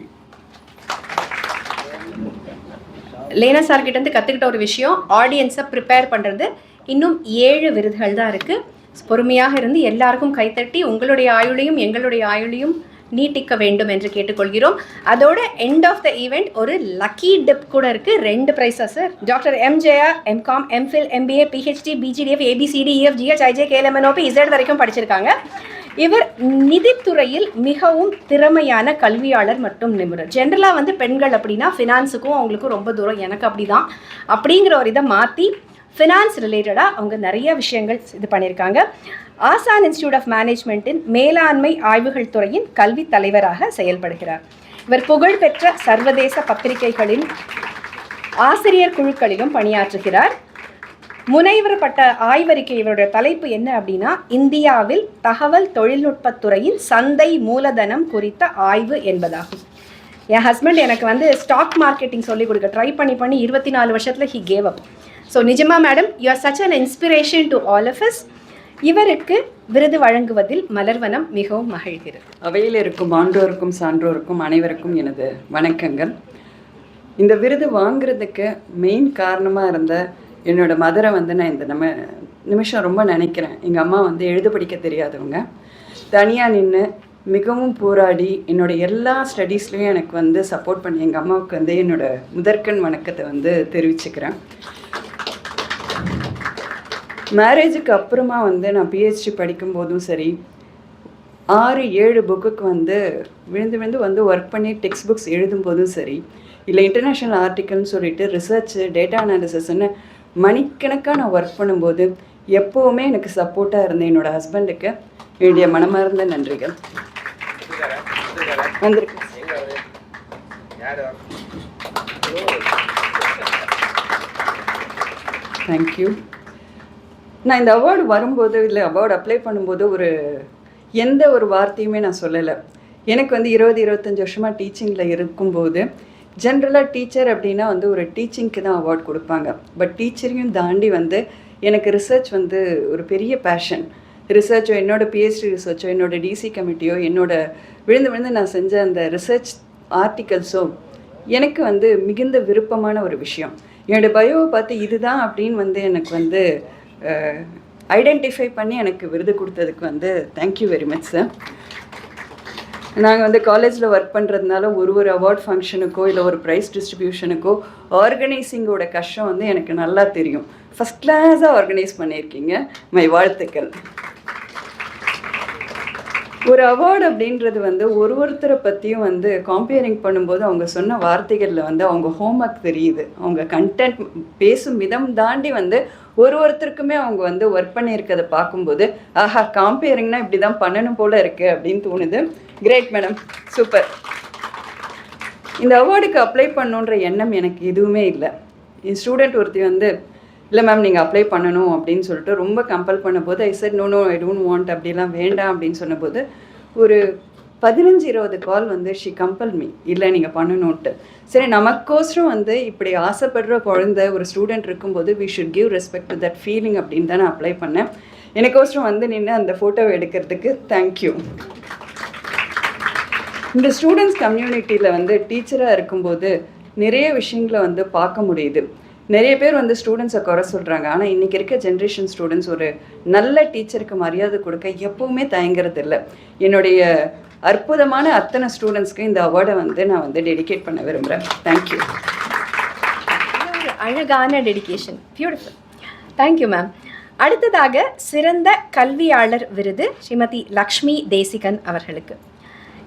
லேனா சார் கிட்டேருந்து கற்றுக்கிட்ட ஒரு விஷயம், ஆடியன்ஸை ப்ரிப்பேர் பண்ணுறது. இன்னும் 7 விருதுகள் தான் இருக்குது. பொறுமையாக இருந்து எல்லாருக்கும் கைத்தட்டி உங்களுடைய ஆயுளையும் எங்களுடைய ஆயுளையும் நீட்டிக்க வேண்டும் என்று கேட்டுக்கொள்கிறோம். அதோட எண்ட் ஆஃப் த ஈவெண்ட் ஒரு லக்கி டிப் கூட இருக்குது. 2 ப்ரைஸா sir. Doctor M Jaya MCom, MPhil, MBA, PhD, PGDF, A B C D, E F G H, I J, K L M N O P, Z வரைக்கும் படிச்சிருக்காங்க. இவர் நிதித்துறையில் மிகவும் திறமையான கல்வியாளர் மற்றும் நிபுணர். ஜென்ரலாக பெண்கள் அப்படின்னா ஃபினான்ஸுக்கும் அவங்களுக்கும் ரொம்ப தூரம், எனக்கு அப்படி தான் அப்படிங்கிற ஒரு இதை மாற்றி ஃபினான்ஸ் ரிலேட்டடாக அவங்க நிறைய விஷயங்கள் இது பண்ணியிருக்காங்க. ஆசான் இன்ஸ்டிடியூட் ஆஃப் மேனேஜ்மெண்ட்டின் மேலாண்மை ஆய்வுகள் துறையின் கல்வி தலைவராக செயல்படுகிறார். இவர் புகழ்பெற்ற சர்வதேச பத்திரிகைகளின் ஆசிரியர் குழுக்களிலும் பணியாற்றுகிறார். முனைவர் பட்ட ஆய்வறிக்கை இவருடைய தலைப்பு என்ன அப்படின்னா, இந்தியாவில் தகவல் தொழில்நுட்பத்துறையின் சந்தை மூலதனம் குறித்த ஆய்வு என்பதாகும். என் ஹஸ்பண்ட் எனக்கு வந்து ஸ்டாக் மார்க்கெட்டிங் சொல்லிக் கொடுக்க ட்ரை பண்ணி 24 வருஷத்தில் ஹி கேவ் அப். ஸோ நிஜமா madam, you are such an inspiration to all of us. இவருக்கு விருது வழங்குவதில் மலர்வனம் மிகவும் மகிழ்கிறது. அவையில் இருக்கும் ஆன்றோருக்கும் சான்றோருக்கும் அனைவருக்கும் எனது வணக்கங்கள். இந்த விருது வாங்குறதுக்கு மெயின் காரணமாக இருந்த என்னோட மதரை வந்து நான் இந்த நிமிஷம் ரொம்ப நினைக்கிறேன். எங்கள் அம்மா வந்து எழுத படிக்க தெரியாதவங்க, தனியாக நின்று மிகவும் போராடி என்னோட எல்லா ஸ்டடீஸ்லையும் எனக்கு வந்து சப்போர்ட் பண்ணி எங்கள் அம்மாவுக்கு வந்து என்னோட முதற்கண் வணக்கத்தை வந்து தெரிவிச்சுக்கிறேன். மேரேஜுக்கு அப்புறமா வந்து நான் பிஹெச்டி படிக்கும்போதும் சரி, 6-7 புக்குக்கு வந்து விழுந்து வந்து ஒர்க் பண்ணி டெக்ஸ்ட் புக்ஸ் எழுதும்போதும் சரி, இல்லை இன்டர்நேஷ்னல் ஆர்டிக்கல்னு சொல்லிட்டு ரிசர்ச்சு டேட்டா அனாலிசிஸ்ன்னு மணிக்கணக்காக நான் ஒர்க் பண்ணும்போது எப்போவுமே எனக்கு சப்போர்ட்டாக இருந்த என்னோடய ஹஸ்பண்டுக்கு என்னுடைய மனமார்ந்த நன்றிகள். வந்திருக்கு. தேங்க்யூ. நான் இந்த அவார்டு வரும்போது இல்லை அவார்டு அப்ளை பண்ணும்போது எந்த ஒரு வார்த்தையுமே நான் சொல்லலை. எனக்கு வந்து 20-25 வருஷமாக டீச்சிங்கில் இருக்கும்போது ஜென்ரலாக டீச்சர் அப்படின்னா வந்து ஒரு டீச்சிங்க்கு தான் அவார்ட் கொடுப்பாங்க. பட் டீச்சரையும் தாண்டி வந்து எனக்கு ரிசர்ச் வந்து ஒரு பெரிய பேஷன். ரிசர்ச்சோ, என்னோடய பிஹெச்டி ரிசர்ச்சோ, என்னோடய டிசி கமிட்டியோ, விழுந்து நான் செஞ்ச அந்த ரிசர்ச் ஆர்டிகல்ஸோ எனக்கு வந்து மிகுந்த விருப்பமான ஒரு விஷயம். என்னோடய பயோவை பார்த்து இதுதான் அப்படின்னு வந்து எனக்கு வந்து ஐடென்டிஃபை பண்ணி எனக்கு விருது கொடுத்ததுக்கு வந்து தேங்க்யூ வெரி மச் சார். நாங்கள் வந்து காலேஜில் ஒர்க் பண்ணுறதுனால ஒரு அவார்ட் ஃபங்க்ஷனுக்கோ இல்லை ஒரு ப்ரைஸ் டிஸ்ட்ரிபியூஷனுக்கோ ஆர்கனைசிங்கோட கஷ்டம் வந்து எனக்கு நல்லா தெரியும். ஃபஸ்ட் கிளாஸாக ஆர்கனைஸ் பண்ணியிருக்கீங்க, மை வாழ்த்துக்கள். ஒரு அவார்டு அப்படின்றது வந்து ஒருத்தரை பற்றியும் வந்து கம்பேரிங் பண்ணும்போது அவங்க சொன்ன வார்த்தைகளில் வந்து அவங்க ஹோம்ஒர்க் தெரியுது, அவங்க கண்டென்ட் பேசும் விதம் தாண்டி வந்து ஒருத்தருக்குமே அவங்க வந்து ஒர்க் பண்ணியிருக்கிறத பார்க்கும்போது ஆஹா, கம்பேரிங்னா இப்படி தான் பண்ணணும் போல் இருக்குது அப்படின்னு தோணுது. Great madam, super. இந்த அவார்டுக்கு அப்ளை பண்ணுன்ற எண்ணம் எனக்கு எதுவுமே இல்லை. என் ஸ்டூடெண்ட் ஒருத்தி வந்து இல்லை மேம் நீங்கள் அப்ளை பண்ணணும் அப்படின்னு சொல்லிட்டு ரொம்ப கம்பல் பண்ண போது I said no I don't want, அப்படிலாம் வேண்டாம் அப்படின்னு சொன்னபோது ஒரு 15-20 கால் வந்து ஷி கம்பல் மீ, இல்லை நீங்கள் பண்ணணுன்ட்டு. சரி, நமக்கோசரம் வந்து இப்படி ஆசைப்படுற குழந்தை ஒரு ஸ்டூடெண்ட் இருக்கும்போது we should give respect to that feeling அப்படின்னு தான் நான் அப்ளை பண்ணேன். எனக்கோசரம் வந்து நின்று அந்த ஃபோட்டோவை எடுக்கிறதுக்கு தேங்க்யூ. இந்த ஸ்டூடெண்ட்ஸ் கம்யூனிட்டியில் வந்து டீச்சராக இருக்கும்போது நிறைய விஷயங்களை வந்து பார்க்க முடியுது. நிறைய பேர் வந்து ஸ்டூடெண்ட்ஸை குறை சொல்கிறாங்க. ஆனால் இன்றைக்கி இருக்க ஜென்ரேஷன் ஸ்டூடெண்ட்ஸ் ஒரு நல்ல டீச்சருக்கு மரியாதை கொடுக்க எப்போவுமே தயங்குறது இல்லை. என்னுடைய அற்புதமான அத்தனை ஸ்டூடெண்ட்ஸ்க்கு இந்த அவார்டை வந்து நான் வந்து டெடிகேட் பண்ண விரும்புகிறேன். தேங்க்யூ. ஒரு அழகான டெடிகேஷன், பியூட்டிஃபுல். Thank you ma'am. அடுத்ததாக சிறந்த கல்வியாளர் விருது ஸ்ரீமதி லக்ஷ்மி தேசிகன் அவர்களுக்கு.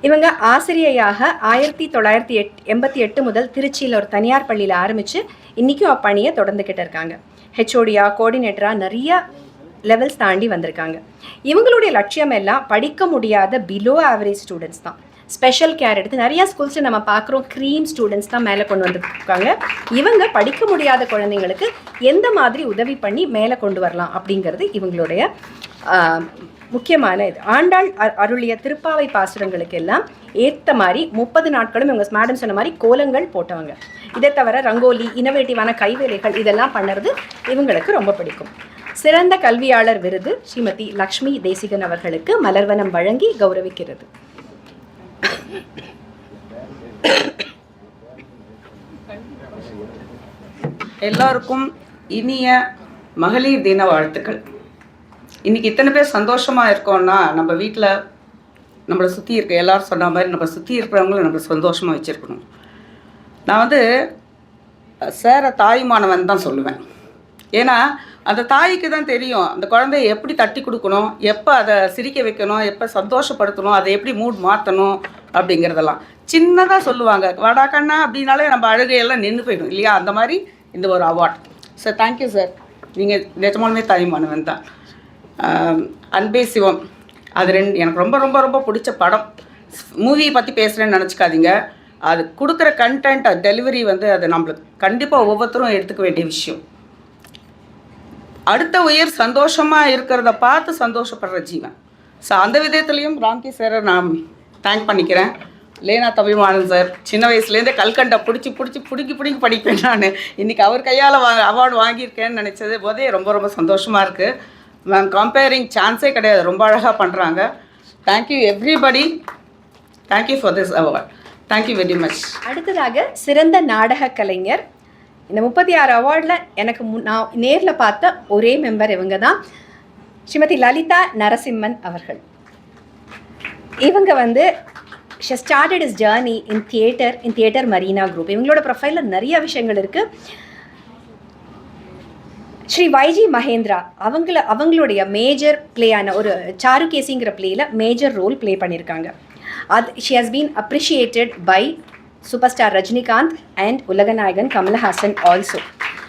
இவங்க ஆசிரியையாக 1988 முதல் திருச்சியில் ஒரு தனியார் பள்ளியில் ஆரம்பித்து இன்றைக்கும் அப்பணியை தொடர்ந்துக்கிட்டு இருக்காங்க. ஹெச்ஓடியா, கோஆர்டினேட்டராக நிறைய லெவல்ஸ் தாண்டி வந்திருக்காங்க. இவங்களுடைய லட்சியம் எல்லாம் படிக்க முடியாத பிலோ ஆவரேஜ் ஸ்டூடெண்ட்ஸ் தான். ஸ்பெஷல் கேர் எடுத்து நிறையா ஸ்கூல்ஸில் நம்ம பார்க்குறோம், க்ரீம் ஸ்டூடெண்ட்ஸ் தான் மேலே கொண்டு வந்துருக்காங்க. இவங்க படிக்க முடியாத குழந்தைங்களுக்கு எந்த மாதிரி உதவி பண்ணி மேலே கொண்டு வரலாம் அப்படிங்கிறது இவங்களுடைய முக்கியமான இது. ஆண்டாள் அருளிய திருப்பாவை பாசுரங்களுக்கு எல்லாம் ஏற்ற மாதிரி 30 நாட்களும் இவங்க மேடம் சொன்ன மாதிரி கோலங்கள் போட்டவங்க. இதை தவிர ரங்கோலி, இனோவேட்டிவான கைவேலைகள் இதெல்லாம் பண்ணுறது இவங்களுக்கு ரொம்ப பிடிக்கும். சிறந்த கல்வியாளர் விருது ஸ்ரீமதி லக்ஷ்மி தேசிகன் அவர்களுக்கு மலர்வனம் வழங்கி கௌரவிக்கிறது. எல்லாருக்கும் இனிய மகளிர் தின வாழ்த்துக்கள். இன்றைக்கி இத்தனை பேர் சந்தோஷமாக இருக்கோன்னா நம்ம வீட்டில் நம்மளை சுற்றி இருக்க எல்லோரும் சொன்ன மாதிரி நம்ம சுற்றி இருக்கிறவங்களும் நம்மளை சந்தோஷமாக வச்சுருக்கணும். நான் வந்து சேர தாயுமானவன் தான் சொல்லுவேன். ஏன்னா அந்த தாய்க்கு தான் தெரியும் அந்த குழந்தைய எப்படி தட்டி கொடுக்கணும், எப்போ அதை சிரிக்க வைக்கணும், எப்போ சந்தோஷப்படுத்தணும், அதை எப்படி மூட் மாற்றணும் அப்படிங்கிறதெல்லாம் சின்னதாக சொல்லுவாங்க. வாடா கண்ணா அப்படின்னாலே நம்ம அழுகையெல்லாம் நின்று போயிடும் இல்லையா? அந்த மாதிரி இந்த ஒரு அவார்ட். Sir thank you sir. நீங்கள் நிஜமாலுமே தாயுமானவன் தான். அன்பே சிவம் அது எனக்கு ரொம்ப ரொம்ப ரொம்ப பிடிச்ச படம். மூவியை பற்றி பேசுகிறேன்னு நினச்சிக்காதீங்க. அது கொடுக்குற கண்டென்ட், டெலிவரி வந்து அது நம்மளுக்கு கண்டிப்பாக ஒவ்வொருத்தரும் எடுத்துக்க வேண்டிய விஷயம். அடுத்த உயிர் சந்தோஷமாக இருக்கிறத பார்த்து சந்தோஷப்படுற ஜீவன். ஸோ அந்த விதத்துலேயும் ராம்கி சாரை நான் தேங்க் பண்ணிக்கிறேன். லேனா தம்பிமாறன் சார் சின்ன வயசுலேருந்தே கல்கண்டை பிடிக்கி படிப்பேன் நான். இன்றைக்கி அவர் கையால் அவார்டு வாங்கியிருக்கேன்னு நினச்சது போதே ரொம்ப ரொம்ப சந்தோஷமாக இருக்குது. மேம் கம்பேரிங் சான்ஸே கிடையாது, ரொம்ப அழகாக பண்ணுறாங்க. Thank you everybody, thank you for this award. Thank you very much. அடுத்ததாக சிறந்த நாடக கலைஞர். இந்த 36 அவார்டில் எனக்கு நான் நேரில் பார்த்த ஒரே மெம்பர் இவங்க தான், ஸ்ரீமதி லலிதா நரசிம்மன் அவர்கள். இவங்க வந்து she started his journey in theater Marina Group. இவங்களோட ப்ரொஃபைலில் நிறைய விஷயங்கள் இருக்குது. ஸ்ரீ வைஜி மகேந்திரா அவங்களுடைய மேஜர் பிளேயான ஒரு சாருகேசிங்கிற பிளேயில் மேஜர் ரோல் ப்ளே பண்ணியிருக்காங்க. she has been appreciated by superstar Rajinikanth and Ulaganayagan Kamal Haasan also.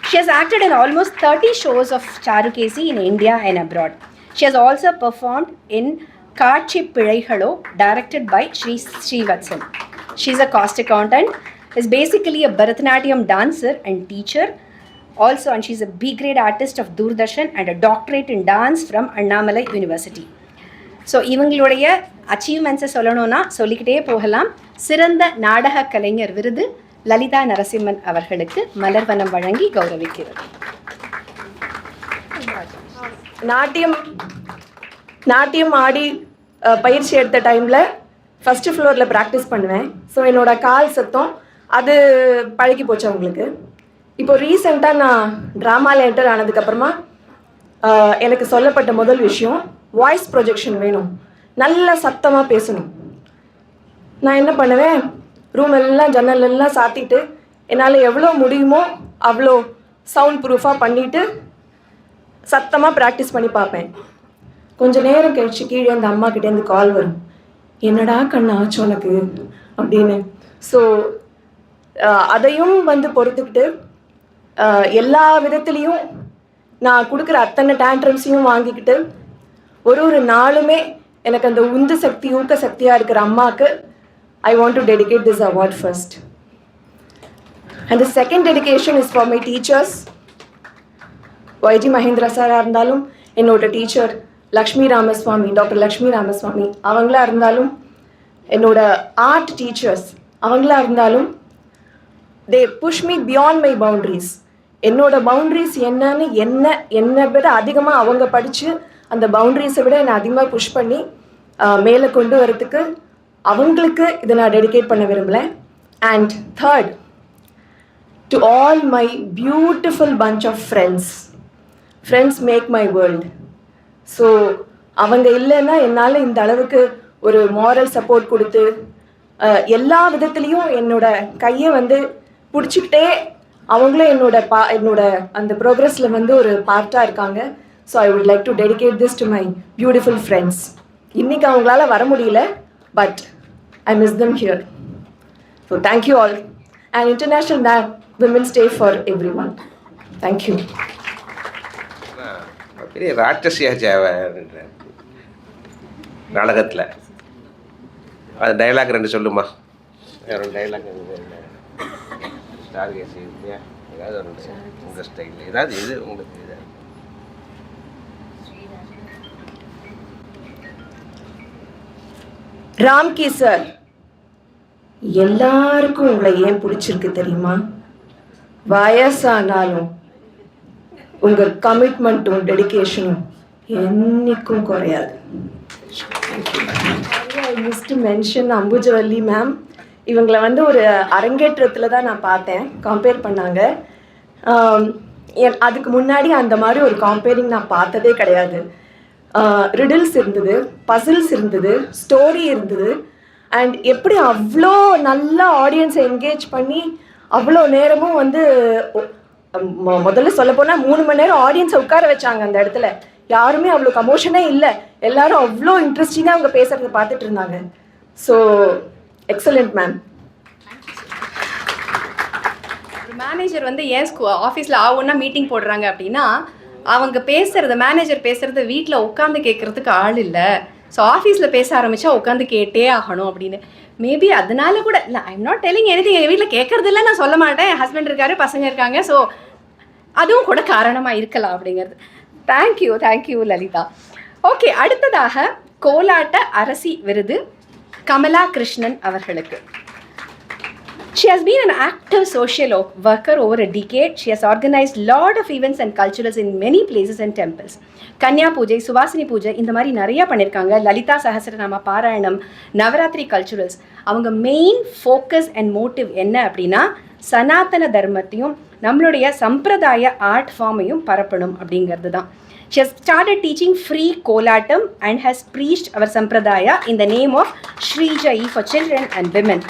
She has acted in almost 30 shows of Charukesi in India and abroad. She has also performed in Kaatchi Pizhaigalo, directed by Sri Srivatsan. She is a cost accountant, is basically a Bharatanatyam dancer and teacher also, and she is a B-grade artist of Doordarshan and a doctorate in dance from Annamalai University. So இவங்களுடைய அச்சீவ்மெண்ட்ஸை சொல்லணும்னா சொல்லிக்கிட்டே போகலாம். சிறந்த நாடக கலைஞர் விருது லலிதா நரசிம்மன் அவர்களுக்கு மலர்வனம் வழங்கி கௌரவிக்கிறது. நாட்டியம் ஆடி பயிற்சி எடுத்த டைமில் ஃபஸ்ட்டு ஃப்ளோரில் ப்ராக்டிஸ் பண்ணுவேன். ஸோ என்னோடய கால் சத்தம் அது பழகி போச்சு அவங்களுக்கு. இப்போ ரீசெண்டாக நான் ட்ராமாவில் என்டர் ஆனதுக்கப்புறமா எனக்கு சொல்லப்பட்ட முதல் விஷயம், வாய்ஸ் ப்ரொஜெக்ஷன் வேணும், நல்ல சத்தமாக பேசணும். நான் என்ன பண்ணுவேன், ரூம் எல்லாம் ஜன்னல் எல்லாம் சாத்திட்டு என்னால் எவ்வளோ முடியுமோ அவ்வளோ சவுண்ட் ப்ரூஃபாக பண்ணிவிட்டு சத்தமாக ப்ராக்டிஸ் பண்ணி பார்ப்பேன். கொஞ்சம் நேரம் கழிச்சு கீழே அந்த அம்மாக்கிட்டேருந்து கால் வரும், என்னடா கண்ணு ஆச்சு உனக்கு அப்படின்னு. ஸோ அதையும் வந்து பொறுத்துக்கிட்டு எல்லா விதத்துலேயும் நான் கொடுக்குற அத்தனை டேண்ட்ரம்ஸையும் வாங்கிக்கிட்டு ஒரு நாளுமே எனக்கு அந்த உந்து சக்தி ஊக்க சக்தியாக இருக்கிற அம்மாவுக்கு I want to dedicate this award first. And the second dedication is for my teachers. YG Mahendra சாராக இருந்தாலும், என்னோட டீச்சர் லக்ஷ்மி ராமஸ்வாமி, டாக்டர் லக்ஷ்மி ராமஸ்வாமி அவங்களா இருந்தாலும், என்னோட ஆர்ட் டீச்சர்ஸ் அவங்களா இருந்தாலும், they push me beyond my boundaries. என்னோட பவுண்ட்ரிஸ் என்னன்னு என்னை விட அதிகமாக அவங்க படித்து அந்த பவுண்ட்ரிஸை விட என்னை அதிகமாக புஷ் பண்ணி மேலே கொண்டு வரதுக்கு அவங்களுக்கு இதை நான் டெடிகேட் பண்ண விரும்பலை. And third, to all my beautiful bunch of friends make my world. So அவங்க இல்லைன்னா என்னால் இந்த அளவுக்கு ஒரு மாரல் சப்போர்ட் கொடுத்து எல்லா விதத்துலேயும் என்னோட கையை வந்து பிடிச்சிக்கிட்டே அவங்களும் என்னோட அந்த ப்ரோக்ரஸில் வந்து ஒரு பார்ட்டாக இருக்காங்க. So I would like to dedicate this to my beautiful friends. இன்றைக்கி அவங்களால வர முடியல, but I miss them here. So thank you all. And international women's day for every one. Thank you. பெரிய ராட்சசியாச்சு நாடகத்தில். அது டைலாக் 2 சொல்லுமா? வேறு டைலாக் ஸ்டார் கேசி ஏதாவது ஒரு உங்கள் ஸ்டைலில் ஏதாவது இது உங்களுக்கு இது ராம்கி சார், எல்லாருக்கும் உங்களை ஏன் பிடிச்சிருக்கு தெரியுமா? வயசானாலும் உங்கள் கமிட்மெண்ட்டும் டெடிகேஷனும் என்னைக்கும் குறையாது. I use to mention Ambujavalli ma'am. இவங்களை வந்து ஒரு அரங்கேற்றத்தில் தான் நான் பார்த்தேன், கம்பேர் பண்ணாங்க. அதுக்கு முன்னாடி அந்த மாதிரி ஒரு கம்பேரிங் நான் பார்த்ததே கிடையாது. ரிடில்ஸ் இருந்தது, பசில்ஸ் இருந்தது, ஸ்டோரி இருந்தது. அண்ட் எப்படி அவ்வளோ நல்லா ஆடியன்ஸை என்கேஜ் பண்ணி அவ்வளோ நேரமும் வந்து முதல்ல சொல்லப்போனால் 3 மணி நேரம் ஆடியன்ஸை உட்கார வச்சாங்க அந்த இடத்துல. யாருமே அவ்வளோ கமோஷனே இல்லை, எல்லாரும் அவ்வளோ இன்ட்ரெஸ்டிங்காக அவங்க பேசுகிறத பார்த்துட்டு இருந்தாங்க. So excellent ma'am. மேனேஜர் வந்து ஏன் ஆஃபீஸில் ஆகுன்னா மீட்டிங் போடுறாங்க அப்படின்னா, அவங்க பேசுகிறத மேனேஜர் பேசுகிறத வீட்டில் உட்காந்து கேட்குறதுக்கு ஆள் இல்லை. ஸோ ஆஃபீஸில் பேச ஆரம்பித்தா உட்காந்து கேட்டே ஆகணும் அப்படின்னு. மேபி அதனால கூட இல்லை, I am not telling anything. எங்கள் வீட்டில் கேட்குறது இல்லை நான் சொல்ல மாட்டேன். என் ஹஸ்பண்ட் இருக்காரு, பசங்க இருக்காங்க. ஸோ அதுவும் கூட காரணமாக இருக்கலாம் அப்படிங்கிறது. தேங்க்யூ லலிதா. ஓகே, அடுத்ததாக கோலாட்ட அரசி விருது கமலா கிருஷ்ணன் அவர்களுக்கு. She has been an active social worker over a decade. She has organized lot of events and culturals in many places and temples. கன்யா பூஜை, சுவாசினி பூஜை, இந்த மாதிரி நிறைய பண்ணியிருக்காங்க. லலிதா சஹஸ்ரநாம பாராயணம், நவராத்திரி கல்ச்சுரல்ஸ். அவங்க மெயின் ஃபோக்கஸ் அண்ட் மோட்டிவ் என்ன அப்படின்னா சனாதன தர்மத்தையும் நம்மளுடைய சம்பிரதாய ஆர்ட் ஃபார்மையும் பரப்பணும் அப்படிங்கிறது தான். She has started teaching free Kolatam and has preached our Sampradaya in the name of Shri Jai for children and women.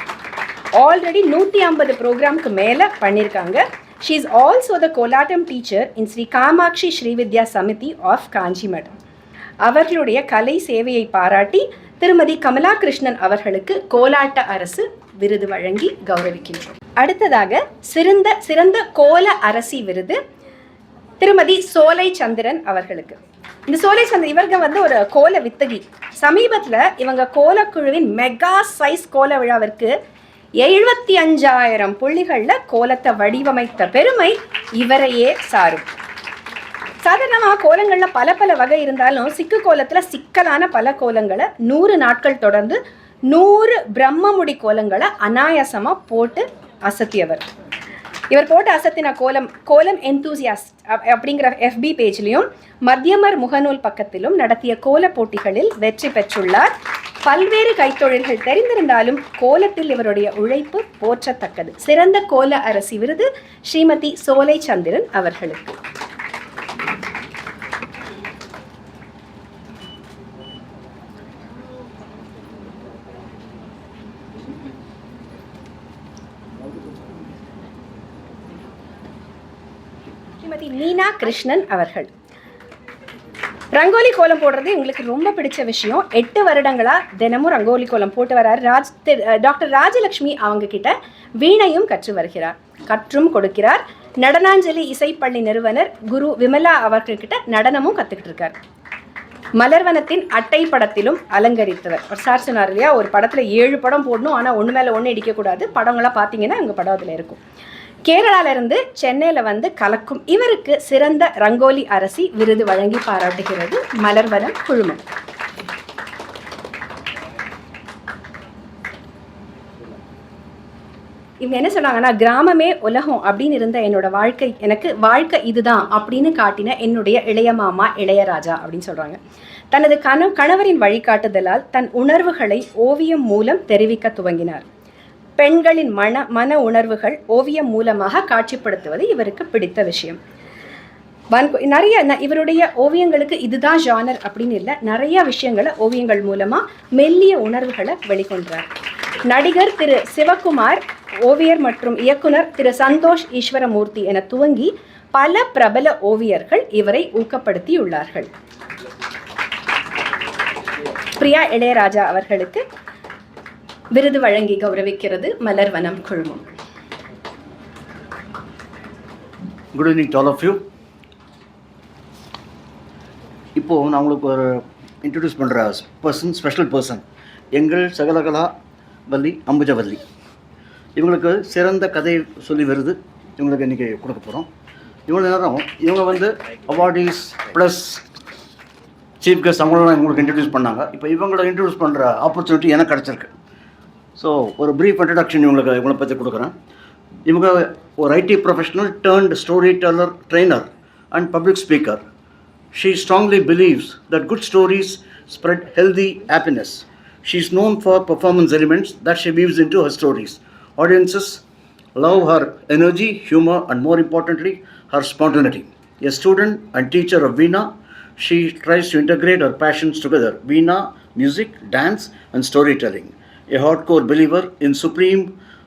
Already 150 ப்ரோக்ராம்க்கு மேலே பண்ணியிருக்காங்க. She is also the Kolatam teacher in Sri Kamakshi Shri Vidya Samiti of Kanchimat. அவர்களுடைய கலை சேவையை பாராட்டி திருமதி கமலா கிருஷ்ணன் அவர்களுக்கு கோலாட்ட அரசு விருது வழங்கி கௌரவிக்கின்றோம். அடுத்ததாக சிறந்த கோல அரசி விருது திருமதி சோலை சந்திரன் அவர்களுக்கு. இந்த சோலை சந்திரன் இவங்க வந்து ஒரு கோல வித்தகி. சமீபத்தில் இவங்க கோலக்குழுவின் மெகா சைஸ் கோல விழாவிற்கு 75,000 புள்ளிகளில் கோலத்தை வடிவமைத்த பெருமை இவரையே சாரும். சாதாரணமாக கோலங்களில் பல வகை இருந்தாலும் சிக்கு கோலத்தில் சிக்கலான பல கோலங்களை 100 நாட்கள் தொடர்ந்து 100 பிரம்மமுடி கோலங்களை அனாயாசமாக போட்டு அசத்தியவர். இவர் போட்டு அசத்தின கோலம் என்தூசியாஸ்ட் அப்படிங்கிற FB பேஜ்லையும் மத்தியமர் முகநூல் பக்கத்திலும் நடத்திய கோல போட்டிகளில் வெற்றி பெற்றுள்ளார். பல்வேறு கைத்தொழில்கள் தெரிந்திருந்தாலும் கோலத்தில் இவருடைய உழைப்பு போற்றத்தக்கது. சிறந்த கோல அரசி விருது ஸ்ரீமதி சோலை சந்திரன் அவர்களுக்கு. ஸ்ரீமதி மீனா கிருஷ்ணன் அவர்கள். ரங்கோலி கோலம் போடுறது எங்களுக்கு ரொம்ப பிடிச்ச விஷயம். 8 வருடங்களாக தினமும் ரங்கோலி கோலம் போட்டு வரார். டாக்டர் ராஜலக்ஷ்மி அவங்க கிட்ட வீணையும் கற்று வருகிறார், கற்றும் கொடுக்கிறார். நடனாஞ்சலி இசைப்பள்ளி நிறுவனர் குரு விமலா அவர்கிட்ட நடனமும் கற்றுக்கிட்டு இருக்கார். மலர்வனத்தின் அட்டை படத்திலும் அலங்கரித்தவர். ஒரு சார் சொன்னார் இல்லையா, ஒரு படத்தில் 7 படம் போடணும், ஆனால் ஒன்று மேலே ஒன்று இடிக்கக்கூடாது. படங்களாக பார்த்தீங்கன்னா எங்கள் படம் அதில் இருக்கும். கேரளாவிலிருந்து சென்னையில் வந்து கலக்கும் இவருக்கு சிறந்த ரங்கோலி அரசி விருது வழங்கி பாராட்டுகிறது மலர்வனம் குழுமம். இவங்க என்ன சொன்னாங்கன்னா, கிராமமே உலகம் அப்படின்னு இருந்த என்னோட வாழ்க்கை, எனக்கு வாழ்க்கை இதுதான் அப்படின்னு காட்டின என்னுடைய இளைய மாமா இளையராஜா அப்படின்னு சொல்கிறாங்க. தனது கணவரின் வழிகாட்டுதலால் தன் உணர்வுகளை ஓவியம் மூலம் தெரிவிக்க துவங்கினார். பெண்களின் மன உணர்வுகள் ஓவியம் மூலமாக காட்சிப்படுத்துவது இவருக்கு பிடித்த விஷயம். நிறைய இவருடைய ஓவியங்களுக்கு இதுதான் ஜானர் அப்படின்னு இல்லை, நிறைய விஷயங்களை ஓவியங்கள் மூலமாக மெல்லிய உணர்வுகளை வெளிக்கொண்டார். நடிகர் திரு சிவகுமார், ஓவியர் மற்றும் இயக்குனர் திரு சந்தோஷ் ஈஸ்வரமூர்த்தி என துவங்கி பல பிரபல ஓவியர்கள் இவரை ஊக்கப்படுத்தியுள்ளார்கள். பிரியா இளையராஜா அவர்களுக்கு விருது வழங்கி கௌரவிக்கிறது மலர்வனம் குழுமம். Good evening to all of you. இப்போது நான் உங்களுக்கு ஒரு இன்ட்ரடியூஸ் பண்ணுற ஸ்பெஷல் பர்சன் எங்கள் சகலகலா வள்ளி அம்புஜவல்லி. இவங்களுக்கு சிறந்த கதை சொல்லி விருது இவங்களுக்கு இன்றைக்கி கொடுக்க போகிறோம். இவ்வளோ நேரம் இவங்க வந்து அவார்டீஸ் ப்ளஸ் சீஃப் கெஸ்ட் அவங்களெலாம் இவங்களுக்கு இன்ட்ரடியூஸ் பண்ணாங்க. இப்போ இவங்கள இன்ட்ரடியூஸ் பண்ணுற ஆப்பர்ச்சுனிட்டி எனக்கு கிடச்சிருக்கு. ஸோ ஒரு ப்ரீஃப் இன்ட்ரடக்ஷன் இவங்களை பற்றி கொடுக்குறேன். இவங்க ஒரு IT professional turned story teller, trainer and public speaker. She strongly believes that good stories spread healthy happiness. She is known for performance elements that she weaves into her stories. Audiences love her energy, humor, and more importantly, her spontaneity. A student and teacher of Veena, she tries to integrate her passions together: Veena, music, dance, and storytelling. A hardcore believer in supreme,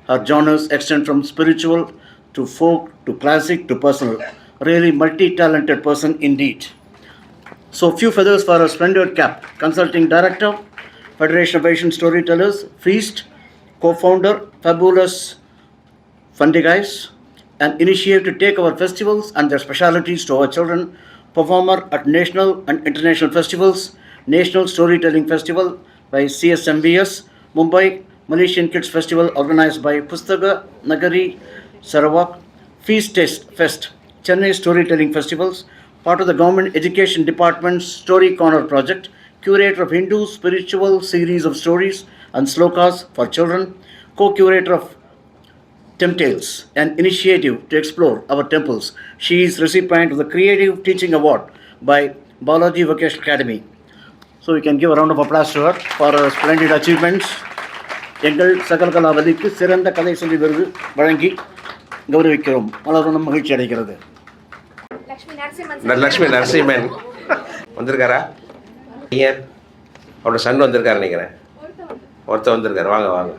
her genres extend from spiritual to folk to classic to personal. Really multi-talented person indeed. So few feathers for her splendid cap. Consulting director, Federation of Asian Storytellers, Feast, co-founder, Fabulous Fundigais, and initiative to take our festivals and their specialities to our children. Performer at national and international festivals, National Storytelling Festival by CSMVS, Mumbai, Malaysian Kids Festival organized by Pustaka Nagari Sarawak, Feast Taste Fest, Chennai Storytelling Festivals, part of the Government Education Department's Story Corner project, curator of Hindu spiritual series of stories and slokas for children, co-curator of Temptales, an initiative to explore our temples. She is recipient of the Creative Teaching Award by Balaji Vocational Academy. So we can give a round of applause to her for her splendid achievements. எங்கள் சகலகலாவதிக்கு சிறந்த கதை சொல்லி விருது வழங்கி கௌரவிக்கிறோம். மலரும் மகிழ்ச்சி அடைகிறது. லக்ஷ்மி நரசிம்மன் வந்திருக்காரா? ஏன் அவரோட சன் வந்திருக்காரு நினைக்கிறேன். ஒருத்தர் வந்திருக்காரு. வாங்க வாங்க.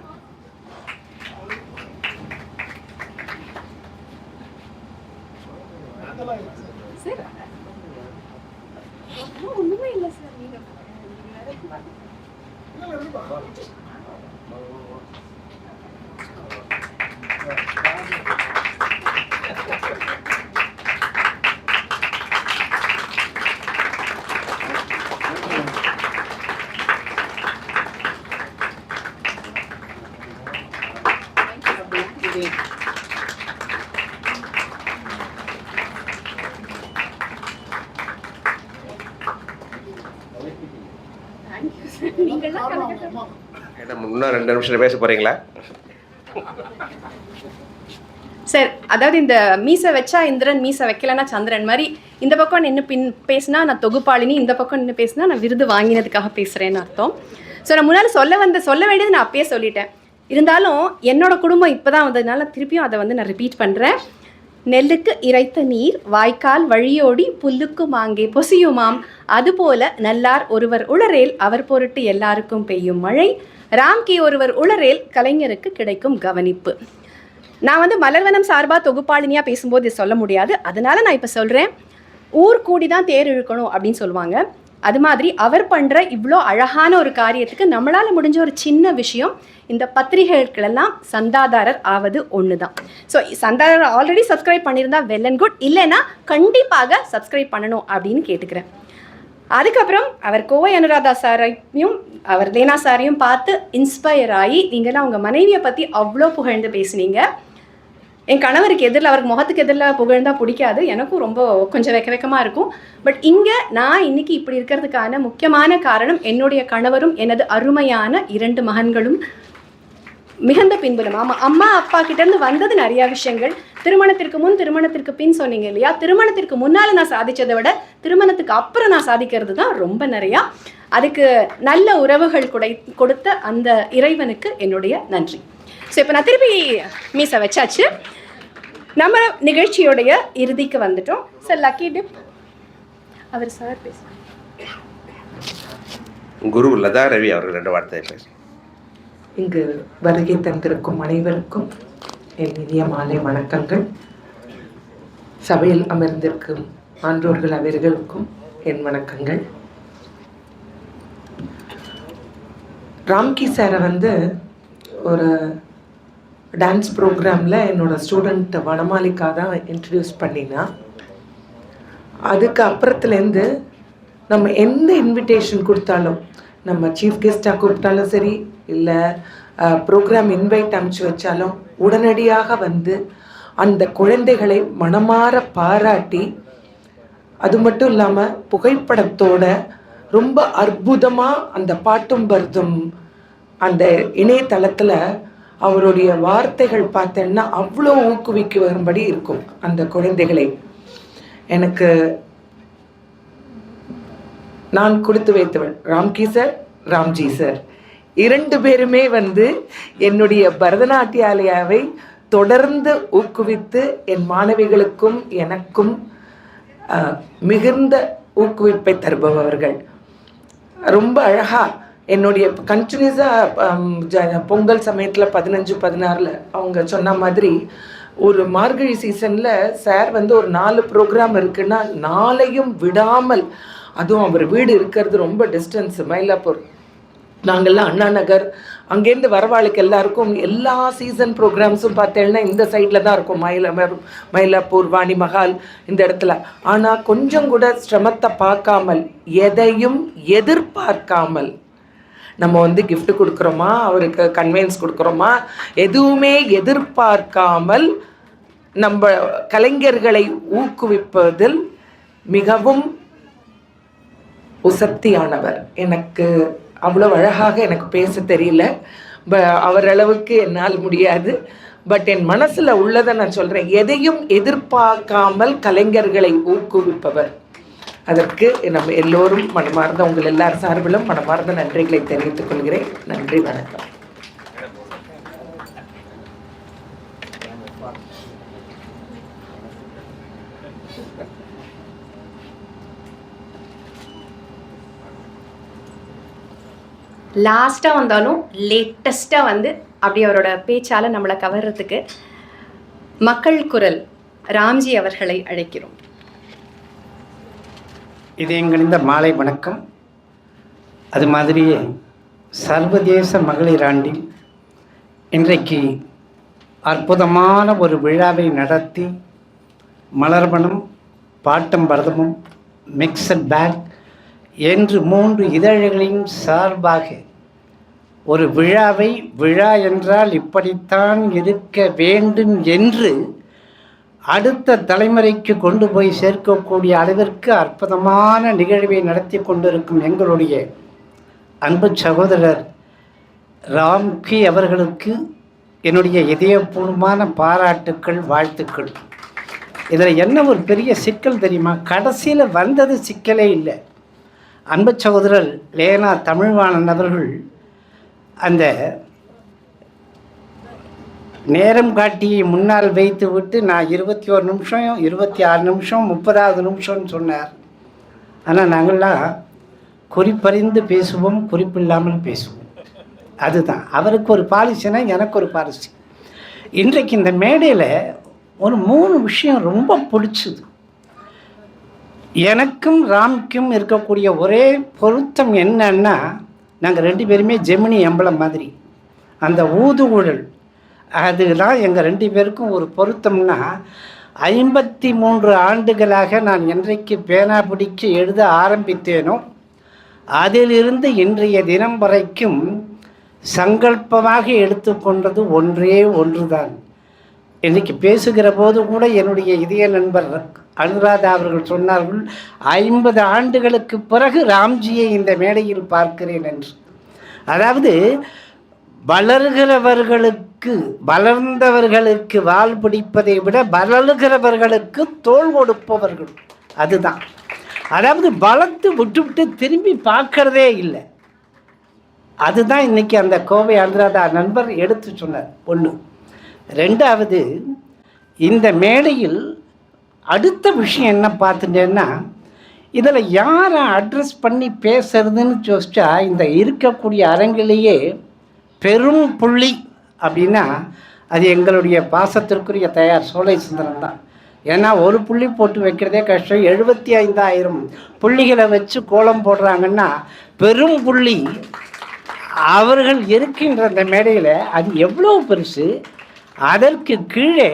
இன்னும் 2 நிமிஷம் பேச போறீங்களா? சார், அதாவது இந்த மீசை வச்சா இந்திரன், மீசை வைக்கலன்னா சந்திரன் மாதிரி இந்த பக்கம் நின்று பேசினா நான் தொகுப்பாளினி, இந்த பக்கம் நின்று பேசினா நான் விருது வாங்கினதுக்காக பேசுகிறேன்னு அர்த்தம். ஸோ நான் முன்னால் சொல்ல வேண்டியது நான் அப்பயே சொல்லிட்டேன். இருந்தாலும் என்னோட குடும்பம் இப்போ தான் வந்ததுனால திருப்பியும் அதை நான் ரிப்பீட் பண்ணுறேன். நெல்லுக்கு இறைத்த நீர் வாய்க்கால் வழியோடி புல்லுக்கு மாங்கே பொசியுமாம், அதுபோல நல்லார் ஒருவர் உளரேல் அவர் பொருட்டு எல்லாருக்கும் பெய்யும் மழை, ராம்கி ஒருவர் உளரேல் கலைஞருக்கு கிடைக்கும் கவனிப்பு. நான் மலர்வனம் சார்பாக தொகுப்பாளினியாக பேசும்போது சொல்ல முடியாது, அதனால நான் இப்போ சொல்கிறேன். ஊர் கூடி தான் தேர் இழுக்கணும் அப்படின்னு சொல்லுவாங்க. அது மாதிரி அவர் பண்ணுற இவ்வளோ அழகான ஒரு காரியத்துக்கு நம்மளால் முடிஞ்ச ஒரு சின்ன விஷயம், இந்த பத்திரிகைகளெல்லாம் சந்தாதாரர் ஆவது ஒன்று தான். ஸோ சந்தாதாரர் ஆல்ரெடி சப்ஸ்கிரைப் பண்ணியிருந்தா வெல் அண்ட் குட், இல்லைன்னா கண்டிப்பாக சப்ஸ்கிரைப் பண்ணணும் அப்படின்னு கேட்டுக்கிறேன். அதுக்கப்புறம் அவர் கோவை அனுராதா சாரையும் அவர் லேனா சாரையும் பார்த்து இன்ஸ்பயர் ஆகி நீங்களாம் உங்கள் மனைவியை பற்றி அவ்வளோ புகழ்ந்து பேசுனீங்க. என் கணவருக்கு எதிரில், அவருக்கு முகத்துக்கு எதிரில் புகழ்ந்தா பிடிக்காது, எனக்கும் ரொம்ப கொஞ்சம் வெக்கமாக இருக்கும். பட் இங்கே நான் இன்னைக்கு இப்படி இருக்கிறதுக்கான முக்கியமான காரணம் என்னுடைய கணவரும் எனது அருமையான 2 மகன்களும் மிகுந்த பின்புலம். ஆமாம், அம்மா அப்பா கிட்டேருந்து வந்தது நிறையா விஷயங்கள். திருமணத்திற்கு முன் திருமணத்திற்கு பின் சொன்னீங்க இல்லையா, திருமணத்திற்கு முன்னால் நான் சாதித்ததை விட திருமணத்துக்கு அப்புறம் நான் சாதிக்கிறது தான் ரொம்ப நிறையா. அதுக்கு நல்ல உறவுகள் கொடுத்த அந்த இறைவனுக்கு என்னுடைய நன்றி. ஸோ இப்போ நான் திருப்பி மீசை வச்சாச்சு. நம்ம நிகழ்ச்சியோடைய இறுதிக்கு வந்துட்டோம். சார் லக்கி டிப் அவர் சார் பேச குரு லதா ரவி அவர்கள் 2 வார்த்தை பேச. இங்கு வருகை தந்திருக்கும் அனைவருக்கும் என் இனிய மாலை வணக்கங்கள். சபையில் அமர்ந்திருக்கும் ஆன்றோர்கள் அவர்களுக்கும் என் வணக்கங்கள். ராம்கி சாரை ஒரு டான்ஸ் ப்ரோக்ராமில் என்னோடய ஸ்டூடெண்ட் வனமாலிகா தான் இன்ட்ரடியூஸ் பண்ணினா. அதுக்கு அப்புறத்துலேருந்து நம்ம எந்த இன்விடேஷன் கொடுத்தாலும், நம்ம சீஃப் கெஸ்ட்டாக கூப்பிட்டாலும் சரி, இல்லை ப்ரோக்ராம் இன்வைட் அனுப்பிச்சி வச்சாலும் உடனடியாக அந்த குழந்தைகளை மனமாற பாராட்டி, அது மட்டும் இல்லாமல் புகைப்படத்தோட ரொம்ப அற்புதமாக அந்த பாட்டும் பரதும் அந்த இணையதளத்தில் அவருடைய வார்த்தைகள் பார்த்தேன்னா அவ்வளோ ஊக்குவிக்க வரும்படி இருக்கும் அந்த குழந்தைகளை. எனக்கு நான் கொடுத்து வைத்தவள் ராம்கி சார், ராம்ஜி சார் 2 பேருமே என்னுடைய பரதநாட்டியாலயாவை தொடர்ந்து ஊக்குவித்து என் மாணவிகளுக்கும் எனக்கும் மிகுந்த ஊக்குவிப்பை தருபவர்கள். ரொம்ப அழகாக என்னுடைய கண்டினியூஸாக பொங்கல் சமயத்தில் 15-16 அவங்க சொன்ன மாதிரி ஒரு மார்கழி சீசனில் சார் ஒரு 4 ப்ரோக்ராம் இருக்குன்னா 4ஐயும் விடாமல், அதுவும் அவர் வீடு இருக்கிறது ரொம்ப டிஸ்டன்ஸ், மயிலாப்பூர், நாங்கள்லாம் அண்ணா நகர், அங்கேருந்து வரவாளுக்கு எல்லாருக்கும் எல்லா சீசன் ப்ரோக்ராம்ஸும் பார்த்தேன்னா இந்த சைடில் தான் இருக்கும், மயிலாப்பூர், வாணி மஹால் இந்த இடத்துல. ஆனால் கொஞ்சம் கூட சிரமத்தை பார்க்காமல், எதையும் எதிர்பார்க்காமல், நம்ம கிஃப்ட் கொடுக்குறோமா, அவருக்கு கன்வீனியன்ஸ் கொடுக்குறோமா, எதுவுமே எதிர்பார்க்காமல் நம்ம கலைஞர்களை ஊக்குவிப்பதில் மிகவும் உசத்தியானவர். எனக்கு அவ்வளோ அழகாக எனக்கு பேச தெரியல, அவரளவுக்கு என்னால் முடியாது. பட் என் மனசில் உள்ளதை நான் சொல்கிறேன். எதையும் எதிர்பார்க்காமல் கலைஞர்களை ஊக்குவிப்பவர். அதற்கு நம்ம எல்லோரும் மனமார்ந்த, உங்கள் எல்லார் சார்பிலும் மனமார்ந்த நன்றிகளை தெரிவித்துக் கொள்கிறேன். நன்றி, வணக்கம். லாஸ்ட்டாக வந்தாலும் லேட்டஸ்ட்டாக வந்து அப்படி அவரோட பேச்சால் நம்மளை கவர்றதுக்கு மக்கள் குரல் ராம்ஜி அவர்களை அழைக்கிறோம். இது எங்களிந்த மாலை வணக்கம். அது மாதிரியே சர்வதேச மகளிர் ஆண்டில் இன்றைக்கு அற்புதமான ஒரு விழாவை நடத்தி மலர்வனம், பாட்டம் பரதமும், மிக்சட் பேக் என்று 3 இதழ்களின் சார்பாக ஒரு விழாவை, விழா என்றால் இப்படித்தான் இருக்க வேண்டும் என்று அடுத்த தலைமுறைக்கு கொண்டு போய் சேர்க்கக்கூடிய அளவிற்கு அற்புதமான நிகழ்வை நடத்தி கொண்டிருக்கும் எங்களுடைய அன்பு சகோதரர் ராம்கி அவர்களுக்கு என்னுடைய இதயபூர்வமான பாராட்டுக்கள், வாழ்த்துக்கள். இதில் என்ன ஒரு பெரிய சிக்கல் தெரியுமா? கடைசியில் வந்தது சிக்கலே இல்லை. அன்பு சகோதரர் லேனா தமிழ்வாணன் அவர்கள் அந்த நேரம் காட்டியை முன்னால் வைத்து விட்டு நான் 21 நிமிஷம், 26 நிமிஷம், 30வது நிமிஷம்னு சொன்னார். ஆனால் நாங்கள்லாம் குறிப்பறிந்து பேசுவோம், குறிப்பில்லாமல் பேசுவோம். அதுதான் அவருக்கு ஒரு பாலிசினா எனக்கு ஒரு பாலிசி. இன்றைக்கு இந்த மேடையில் ஒரு 3 விஷயம் ரொம்ப பிடிச்சது. எனக்கும் ராம்க்கும் இருக்கக்கூடிய ஒரே பொருத்தம் என்னன்னா, நாங்கள் 2 பேருமே ஜெமினி எம்பளம் மாதிரி. அந்த ஊதுகுழல் அதுதான் எங்கள் 2 பேருக்கும் ஒரு பொருத்தம்னா, 53 ஆண்டுகளாக நான் என்றைக்கு பேனா பிடிக்க எழுத ஆரம்பித்தேனோ அதிலிருந்து இன்றைய தினம் வரைக்கும் சங்கல்பமாக எடுத்துக்கொண்டது ஒன்றே ஒன்றுதான். இன்றைக்கு பேசுகிற போது கூட என்னுடைய இதய நண்பர் அனுராதா அவர்கள் சொன்னார்கள், 50 ஆண்டுகளுக்கு பிறகு ராம்ஜியை இந்த மேடையில் பார்க்கிறேன் என்று. அதாவது வளர்ந்தவர்களுக்கு வால் பிடிப்பதை விட வளர்கிறவர்களுக்கு தோள் கொடுப்பவர்கள். அதுதான். அதாவது வளர்த்து விட்டு திரும்பி பார்க்கறதே இல்லை. அதுதான் இன்னைக்கு அந்த கோவை அனுராதா நண்பர் எடுத்து சொன்னார். 1. 2வது, இந்த மேடையில் அடுத்த விஷயம் என்ன பார்த்துட்டேன்னா, இதில் யாரை அட்ரஸ் பண்ணி பேசுறதுன்னு யோசிச்சா, இந்த இருக்கக்கூடிய அரங்கிலேயே பெரும் புள்ளி அப்படின்னா அது எங்களுடைய பாசத்திற்குரிய தயார் சோலை சுந்தரம் தான். ஏன்னா ஒரு புள்ளி போட்டு வைக்கிறதே கஷ்டம். 75,000 புள்ளிகளை வச்சு கோலம் போடுறாங்கன்னா பெரும் புள்ளி அவர்கள் இருக்கின்ற அந்த மேடையில் அது எவ்வளோ பெருசு. அதற்கு கீழே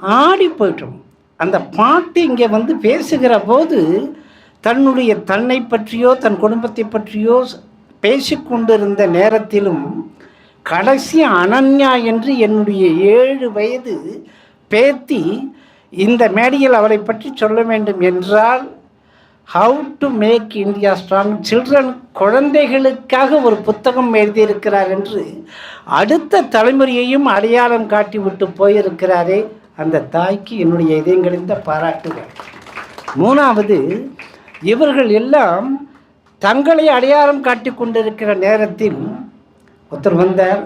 ஆடி போயிட்டோம். அந்த பாட்டு இங்கே வந்து பேசுகிற போது தன்னை பற்றியோ தன் குடும்பத்தை பற்றியோ பேசிக்கொண்டிருந்த நேரத்திலும் கடைசி அனன்யா என்று என்னுடைய 7 வயது பேத்தி இந்த மேடையில் அவளை பற்றி சொல்ல வேண்டும் என்றால், how to make India strong children, குழந்தைகளுக்காக ஒரு புத்தகம் எழுதியிருக்கிறார் என்று அடுத்த தலைமுறையையும் அடையாளம் காட்டி விட்டு போயிருக்கிறாரே, அந்த தாய்க்கு என்னுடைய இதயங்களிந்த பாராட்டுகள். 3வது, இவர்கள் எல்லாம் தங்களை அடையாளம் காட்டி கொண்டிருக்கிற நேரத்தில் ஒருத்தர் வந்தார்,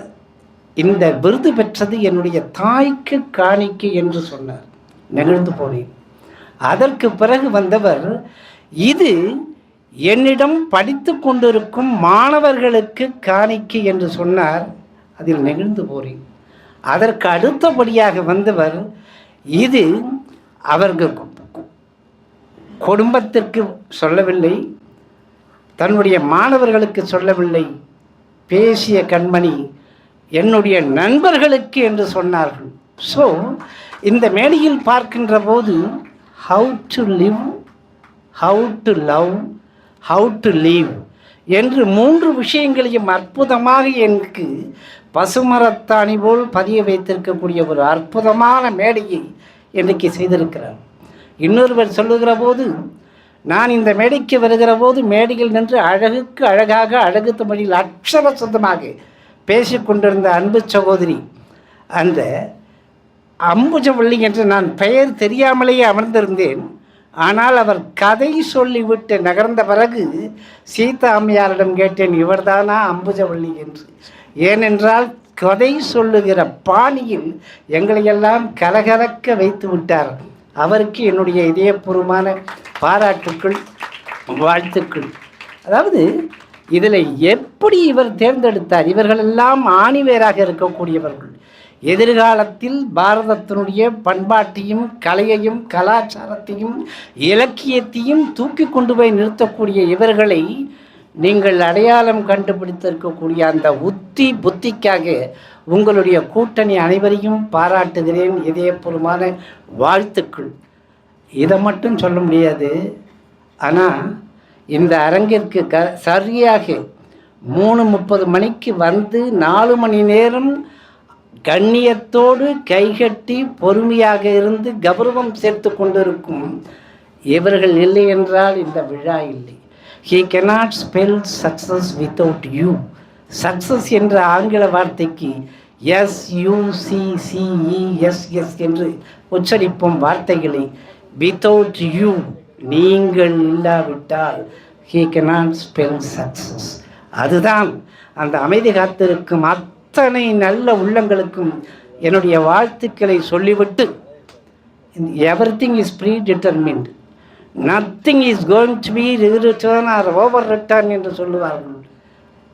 இந்த விருது பெற்றது என்னுடைய தாய்க்கு காணிக்கை என்று சொன்னார். நெகிழ்ந்து போனேன். அதற்கு பிறகு வந்தவர், இது என்னிடம் படித்து கொண்டிருக்கும் மாணவர்களுக்கு காணிக்கை என்று சொன்னார். அதில் நெகிழ்ந்து போனேன். அதற்கு அடுத்தபடியாக வந்தவர், இது அவர்கள் குடும்பத்திற்கு சொல்லவில்லை, தன்னுடைய மாணவர்களுக்கு சொல்லவில்லை, பேசிய கண்மணி என்னுடைய நண்பர்களுக்கு என்று சொன்னார்கள். ஸோ இந்த மேடையில் பார்க்கின்ற போது how to live, how to love, how to leave என்று 3 விஷயங்களையும் அற்புதமாக எனக்கு பசுமரத்தாணி போல் பதிய வைத்திருக்கக்கூடிய ஒரு அற்புதமான மேடையை இன்றைக்கு செய்திருக்கிறார். இன்னொருவர் சொல்லுகிற போது, நான் இந்த மேடைக்கு வருகிற போது மேடையில் நின்று அழகுக்கு அழகாக அழகு தமிழில் அக்ஷர சொந்தமாக பேசிக்கொண்டிருந்த அன்பு சகோதரி அந்த அம்புஜவள்ளி என்று நான் பெயர் தெரியாமலேயே அமர்ந்திருந்தேன். ஆனால் அவர் கதை சொல்லிவிட்டு நகர்ந்த பிறகு சீதா அம்மையாரிடம் கேட்டேன், இவர்தானா அம்புஜவள்ளி என்று. ஏனென்றால் கதை சொல்லுகிற பாணியில் எங்களையெல்லாம் கலகலக்க வைத்து விட்டார். அவருக்கு என்னுடைய இதயபூர்வமான பாராட்டுக்கள், வாழ்த்துக்கள். அதாவது இதில் எப்படி இவர் தேர்ந்தெடுத்தார்? இவர்களெல்லாம் ஆணிவேராக இருக்கக்கூடியவர்கள். எதிர்காலத்தில் பாரதத்தினுடைய பண்பாட்டையும் கலையையும் கலாச்சாரத்தையும் இலக்கியத்தையும் தூக்கி கொண்டு போய் நிறுத்தக்கூடிய இவர்களை நீங்கள் அடையாளம் கண்டுபிடித்திருக்கக்கூடிய அந்த புத்திக்காக உங்களுடைய கூட்டணி அனைவரையும் பாராட்டுகிறேன். இதயபூர்வமான வாழ்த்துக்கள். இதை மட்டும் சொல்ல முடியாது. ஆனால் இந்த அரங்கிற்கு சரியாக 3:30 மணிக்கு வந்து 4 மணி நேரம் கண்ணியத்தோடு கைகட்டி பொறுமையாக இருந்து கௌரவம் சேர்த்து கொண்டிருக்கும் இவர்கள் இல்லை என்றால் இந்த விழா இல்லை. He cannot spell success without you. Success என்ற ஆங்கில வார்த்தைக்கு SUCCESS என்று உச்சரிப்போம் வார்த்தைகளை. வித்தவுட் யூ, நீங்கள் இல்லாவிட்டால் he cannot spell success. அதுதான் அந்த அமைதி காத்திருக்கும் அத்தனை நல்ல உள்ளங்களுக்கும் என்னுடைய வாழ்த்துக்களை சொல்லிவிட்டு, everything is predetermined, nothing is going to be returned or overreturned என்று சொல்லுவார்கள்.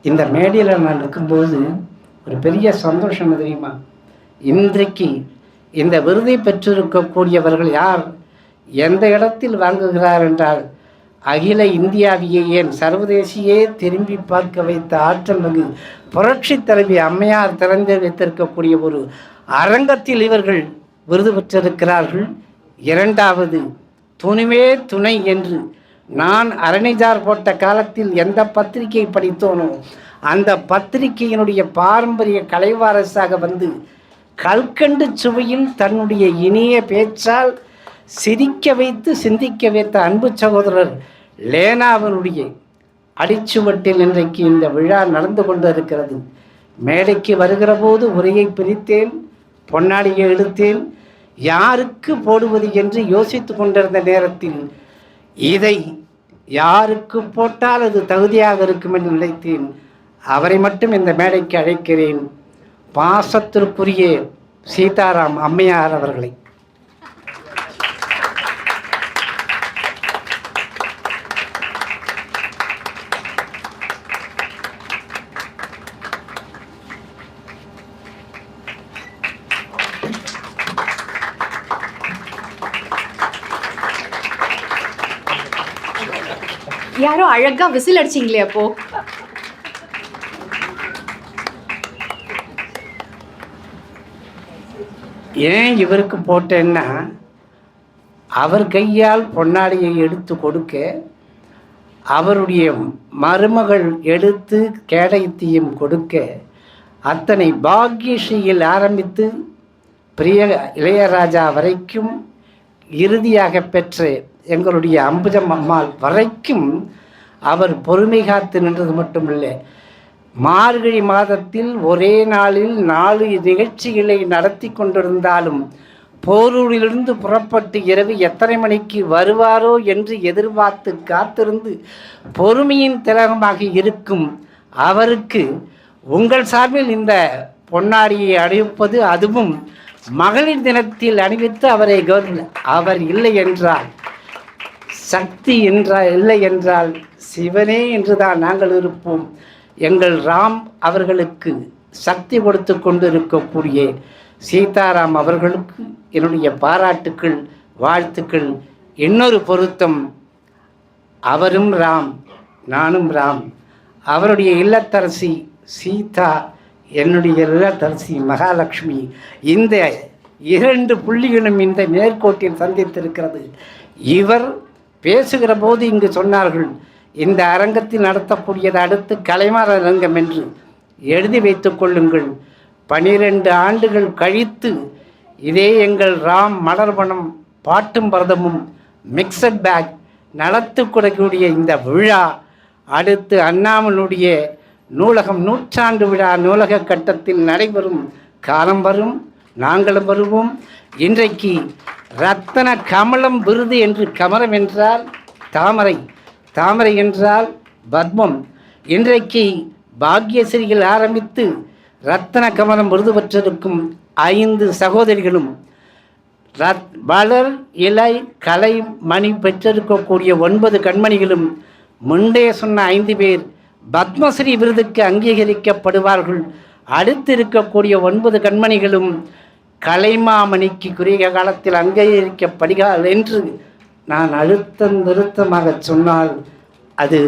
இந்த மேடையில் நான் இருக்கும்போது ஒரு பெரிய சந்தோஷம் தெரியுமா? இன்றைக்கு இந்த விருதை பெற்றிருக்கக்கூடியவர்கள் யார், எந்த இடத்தில் வாங்குகிறார் என்றால், அகில இந்தியாவையே ஏன் சர்வதேசியே திரும்பி பார்க்க வைத்த ஆற்றல் மிகு புரட்சி தலைவி அம்மையார் திறந்து வைத்திருக்கக்கூடிய ஒரு அரங்கத்தில் இவர்கள் விருது பெற்றிருக்கிறார்கள். இரண்டாவது, துணிவே துணை என்று நான் அரணிஜார் போட்ட காலத்தில் எந்த பத்திரிகை படித்தோனோ அந்த பத்திரிகையினுடைய பாரம்பரிய கலைவாரசாக வந்து கல்கண்டு சுவையில் தன்னுடைய இனிய பேச்சால் சிரிக்க வைத்து சிந்திக்க வைத்த அன்பு சகோதரர் லேனாவனுடைய அடிச்சுவட்டில் இன்றைக்கு இந்த விழா நடந்து கொண்டு இருக்கிறது. மேடைக்கு வருகிற போது உரையை பிரித்தேன், பொன்னாடியை எடுத்தேன். யாருக்கு போடுவது என்று யோசித்து கொண்டிருந்த நேரத்தில் இதை யாருக்கு போட்டால் அது தகுதியாக இருக்கும் என்று நினைத்தேன். அவரை மட்டும் இந்த மேடைக்கு அழைக்கிறேன், பாசத்திற்குரிய சீதாராம் அம்மையார் அவர்களை. யாரோ அழகா விசில் அடிச்சிங்களே அப்போ. ஏன் இவருக்கு போட்டேன்னா, அவர் கையால் பொன்னாடியை எடுத்து கொடுக்க, அவருடைய மருமகள் எடுத்து கேடயத்தையும் கொடுக்க, அத்தனை பாக்யஸ்ரீயில் ஆரம்பித்து பிரிய இளையராஜா வரைக்கும் இறுதியாக பெற்ற எங்களுடைய அம்புஜம் அம்மாள் வரைக்கும் அவர் பொறுமை காத்து நின்றது மட்டுமில்லை, மார்கழி மாதத்தில் ஒரே நாளில் 4 நிகழ்ச்சிகளை நடத்தி கொண்டிருந்தாலும் போரூரிலிருந்து புறப்பட்டு இரவு எத்தனை மணிக்கு வருவாரோ என்று எதிர்பார்த்து காத்திருந்து பொறுமையின் திலகமாக இருக்கும் அவருக்கு உங்கள் சார்பில் இந்த பொன்னாடியை அணிவிப்பது, அதுவும் மகளிர் தினத்தில் அணிவித்து அவரை அவர் இல்லை என்றால், சக்தி என்றால் இல்லை என்றால் சிவனே என்றுதான் நாங்கள் இருப்போம். எங்கள் ராம் அவர்களுக்கு சக்தி கொடுத்து கொண்டு இருக்கக்கூடிய சீதாராம் அவர்களுக்கு என்னுடைய பாராட்டுக்கள், வாழ்த்துக்கள். இன்னொரு பொருத்தம், அவரும் ராம், நானும் ராம். அவருடைய இல்லத்தரசி சீதா, என்னுடைய இல்லத்தரசி மகாலட்சுமி. இந்த 2 புள்ளிகளும் இந்த நேர்கோட்டில் சந்தித்திருக்கிறது. இவர் பேசுகிற போது இங்கு சொன்னார்கள், இந்த அரங்கத்தில் நடத்தக்கூடியது அடுத்து கலைமார் அரங்கம் என்று எழுதி வைத்து கொள்ளுங்கள். 12 ஆண்டுகள் கழித்து இதே எங்கள் ராம் மலர்வனம் பாட்டும் பரதமும் மிக்சட் பேக் நடத்தி கொடுக்கக்கூடிய இந்த விழா அடுத்து அண்ணாமலுடைய நூலகம் நூற்றாண்டு விழா நூலக கட்டத்தில் நடைபெறும் காலம் வரும், நாங்களும் வருவோம். இன்றைக்கு ரத்தன கமலம் விருது என்று கமலம் என்றால் தாமரை, தாமரை என்றால் பத்மம். இன்றைக்கு பாக்யஸ்ரீகள் ஆரம்பித்து ரத்தன கமலம் விருது பெற்றிருக்கும் 5 சகோதரிகளும் வளர் இலை கலை மணி பெற்றிருக்கக்கூடிய 9 கண்மணிகளும் முண்டே சொன்ன 5 பேர் பத்மஸ்ரீ விருதுக்கு அங்கீகரிக்கப்படுவார்கள். அடுத்து இருக்கக்கூடிய 9 கண்மணிகளும் கலைமாமணிக்கு குறுகிய காலத்தில் அங்கீகரிக்கப்படுகிறார்கள் என்று நான் அழுத்தம் நிறுத்தமாக சொன்னால் அது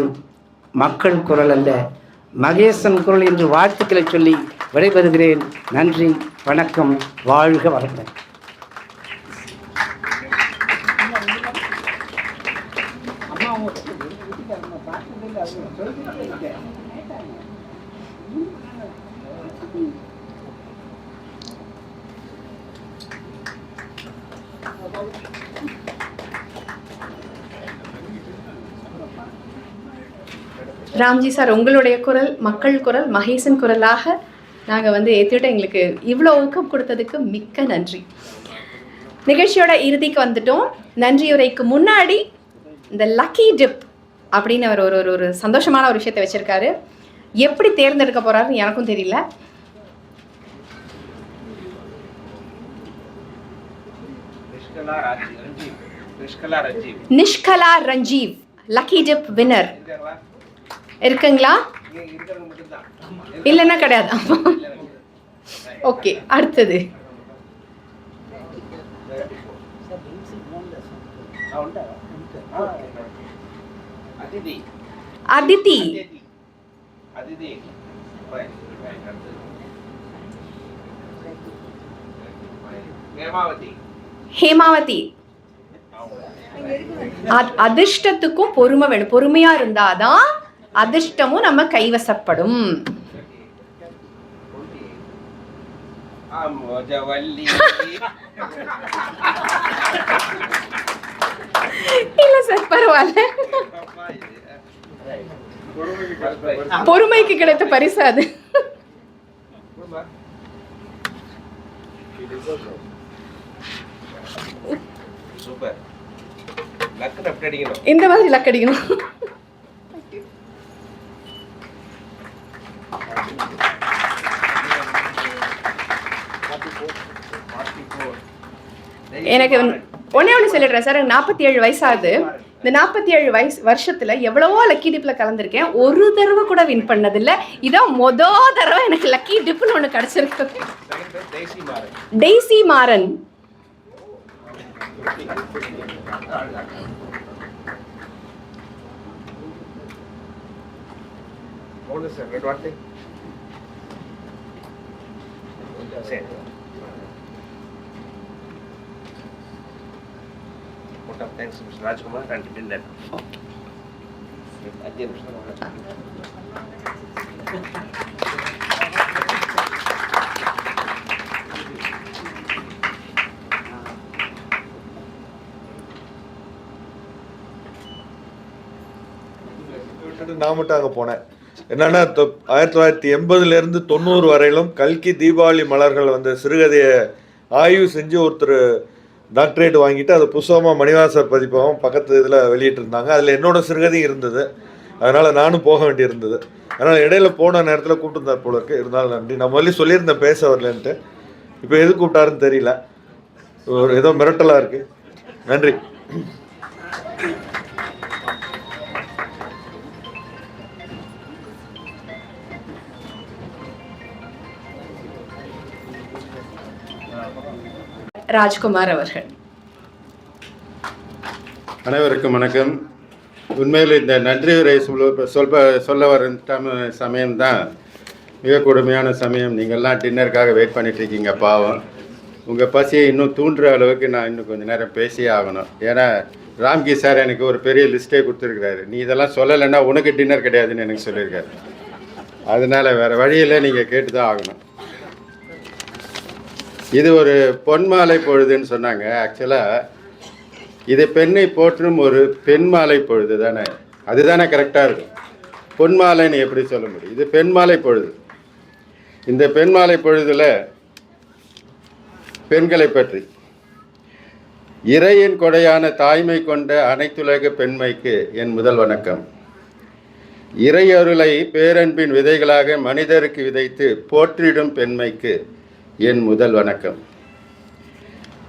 மக்கள் குரல் அல்ல, மகேசன் குரல் என்று வாழ்த்துக்களை சொல்லி விடைபெறுகிறேன். நன்றி, வணக்கம், வாழ்க வளமுடன். ராம்ஜி சார், உங்களுடைய குரல் மக்கள் குரல், மகேசன் குரலாக நாங்கள் வந்து ஏற்றிட்டு எங்களுக்கு இவ்வளோ ஊக்கம் கொடுத்ததுக்கு மிக்க நன்றி. நிகழ்ச்சியோட இறுதிக்கு வந்துட்டோம். நன்றியுரைக்கு முன்னாடி இந்த லக்கி டிப் அப்படின்னு அவர் ஒரு ஒரு சந்தோஷமான ஒரு விஷயத்தை வச்சுருக்காரு. எப்படி தேர்ந்தெடுக்க போகிறாருன்னு எனக்கும் தெரியல. நிஷ்கலா ரஞ்சீவ் லக்கி டிப் வின்னர் இருக்குங்களா? இல்லைன்னா கிடையாது. ஓகே, அடுத்தது அதிதி. ஹேமாவதி. அதிர்ஷ்டத்துக்கும் பொறுமை வேணும். பொறுமையா இருந்தாதான் அதிர்ஷ்டமும் நம்ம கைவசப்படும். இல்ல சார், பரவாயில்ல. பொறுமைக்கு கிடைத்த பரிசு அது. இந்த மாதிரி லக்கடிக்கணும். எனக்கு ஒன்னே ஒன்று சொல்லிடுறேன் சார். எனக்கு 47 வயசாகுது. இந்த 47 வருஷத்துல எவ்வளவோ லக்கி டிப்ல கலந்துருக்கேன். ஒரு தடவை கூட வின் பண்ணதில்லை. இதான் மொதல் தடவை எனக்கு லக்கி டிப்னு ஒன்று கிடைச்சிருக்கு. Daisy Maran. Thanks, Mr. Rajkumar, and dinner. நான் மட்டும் அங்கே போனேன். என்னன்னா 1980 90 வரையிலும் கல்கி தீபாவளி மலர்கள் வந்த சிறுகதையை ஆய்வு செஞ்சு ஒருத்தர் டாக்டரேட் வாங்கிட்டு அது புஸ்தகமாக மணிவாசர் பதிப்பகம் பக்கத்து இதில் வெளியிட்டிருந்தாங்க. அதில் என்னோட சிறுகதையும் இருந்தது. அதனால் நானும் போக வேண்டியிருந்தது. அதனால் இடையில போன நேரத்தில் கூப்பிட்டுருந்தார் போல இருக்கு. இருந்தாலும் நன்றி. நான் முதல்ல சொல்லியிருந்தேன் பேச வரலன்ட்டு. இப்போ எது கூப்பிட்டாருன்னு தெரியல. ஒரு ஏதோ மிரட்டலாக இருக்குது. நன்றி. ராஜ்குமார் அவர்கள். அனைவருக்கும் வணக்கம். உண்மையில் இந்த நன்றி உரை சொல்ல வர சமயம்தான் மிக கொடுமையான சமயம். நீங்கள்லாம் டின்னருக்காக வெயிட் பண்ணிட்டுருக்கீங்க. பாவம், உங்கள் பசியை இன்னும் தூண்டுற அளவுக்கு நான் இன்னும் கொஞ்சம் நேரம் பேசியே ஆகணும். ஏன்னா ராம்கி சார் எனக்கு ஒரு பெரிய லிஸ்ட்டே கொடுத்துருக்குறாரு. நீ இதெல்லாம் சொல்லலைன்னா உனக்கு டின்னர் கிடையாதுன்னு எனக்கு சொல்லியிருக்காரு. அதனால் வேறு வழியில் நீங்கள் கேட்டு தான் ஆகணும். இது ஒரு பொன்மாலை பொழுதுன்னு சொன்னாங்க. ஆக்சுவலாக இது பெண்ணை போற்றும் ஒரு பெண் மாலை பொழுது தானே, அதுதானே கரெக்டாக இருக்கும். பொன் மாலைன்னு எப்படி சொல்ல முடியும்? இது பெண் மாலை பொழுது. இந்த பெண் மாலை பொழுதுல பெண்களை பற்றி, இறையின் கொடையான தாய்மை கொண்ட அனைத்துலக பெண்மைக்கு என் முதல் வணக்கம். இறை அருளை பேரன்பின் விதைகளாக மனிதருக்கு விதைத்து போற்றிடும் பெண்மைக்கு என் முதல் வணக்கம்.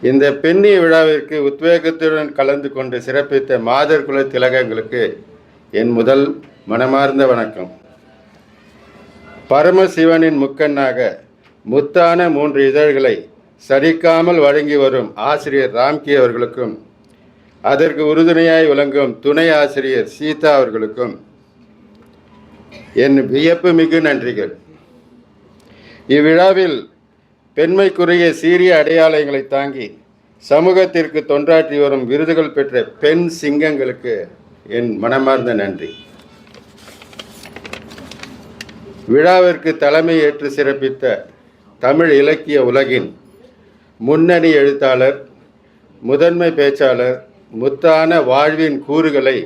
இந்த பெண்ணிய விழாவிற்கு உத்வேகத்துடன் கலந்து கொண்டு சிறப்பித்த மாதர் குல திலகங்களுக்கு என் முதல் மனமார்ந்த வணக்கம். பரமசிவனின் முக்கண்ணாக முத்தான 3 இதழ்களை சரிக்காமல் வழங்கி வரும் ஆசிரியர் ராம்கி அவர்களுக்கும், அதற்கு உறுதுணையாய் விளங்கும் துணை ஆசிரியர் சீதா அவர்களுக்கும் என் வியப்பு மிகு நன்றிகள். இவ்விழாவில் பெண்மைக்குரிய சீரிய அடையாளங்களை தாங்கி சமூகத்திற்கு தொண்டாற்றி வரும் விருதுகள் பெற்ற பெண் சிங்கங்களுக்கு என் மனமார்ந்த நன்றி. விழாவிற்கு தலைமை ஏற்று சிறப்பித்த தமிழ் இலக்கிய உலகின் முன்னணி எழுத்தாளர், முதன்மை பேச்சாளர், முத்தான வாழ்வின் கூறுகளை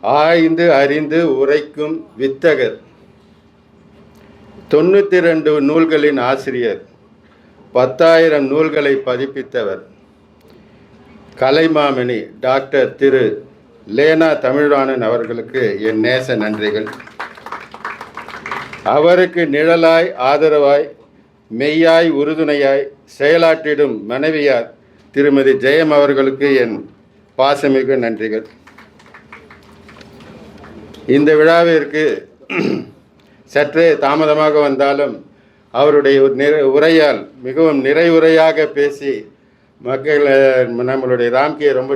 ஆய்ந்து அறிந்து உரைக்கும் வித்தகர், 92 நூல்களின் ஆசிரியர், 10,000 நூல்களை பதிப்பித்தவர், கலைமாமணி டாக்டர் திரு லேனா தமிழ்வாணன் அவர்களுக்கு என் நேச நன்றிகள். அவருக்கு நிழலாய் ஆதரவாய் மெய்யாய் உறுதுணையாய் செயலாற்றிடும் மனைவியார் திருமதி ஜெயம் அவர்களுக்கு என் பாசமிகு நன்றிகள். இந்த விழாவிற்கு சற்றே தாமதமாக வந்தாலும் அவருடைய உரையால் மிகவும் நிறைவுரையாக பேசி நம்மளுடைய ராம்கியை ரொம்ப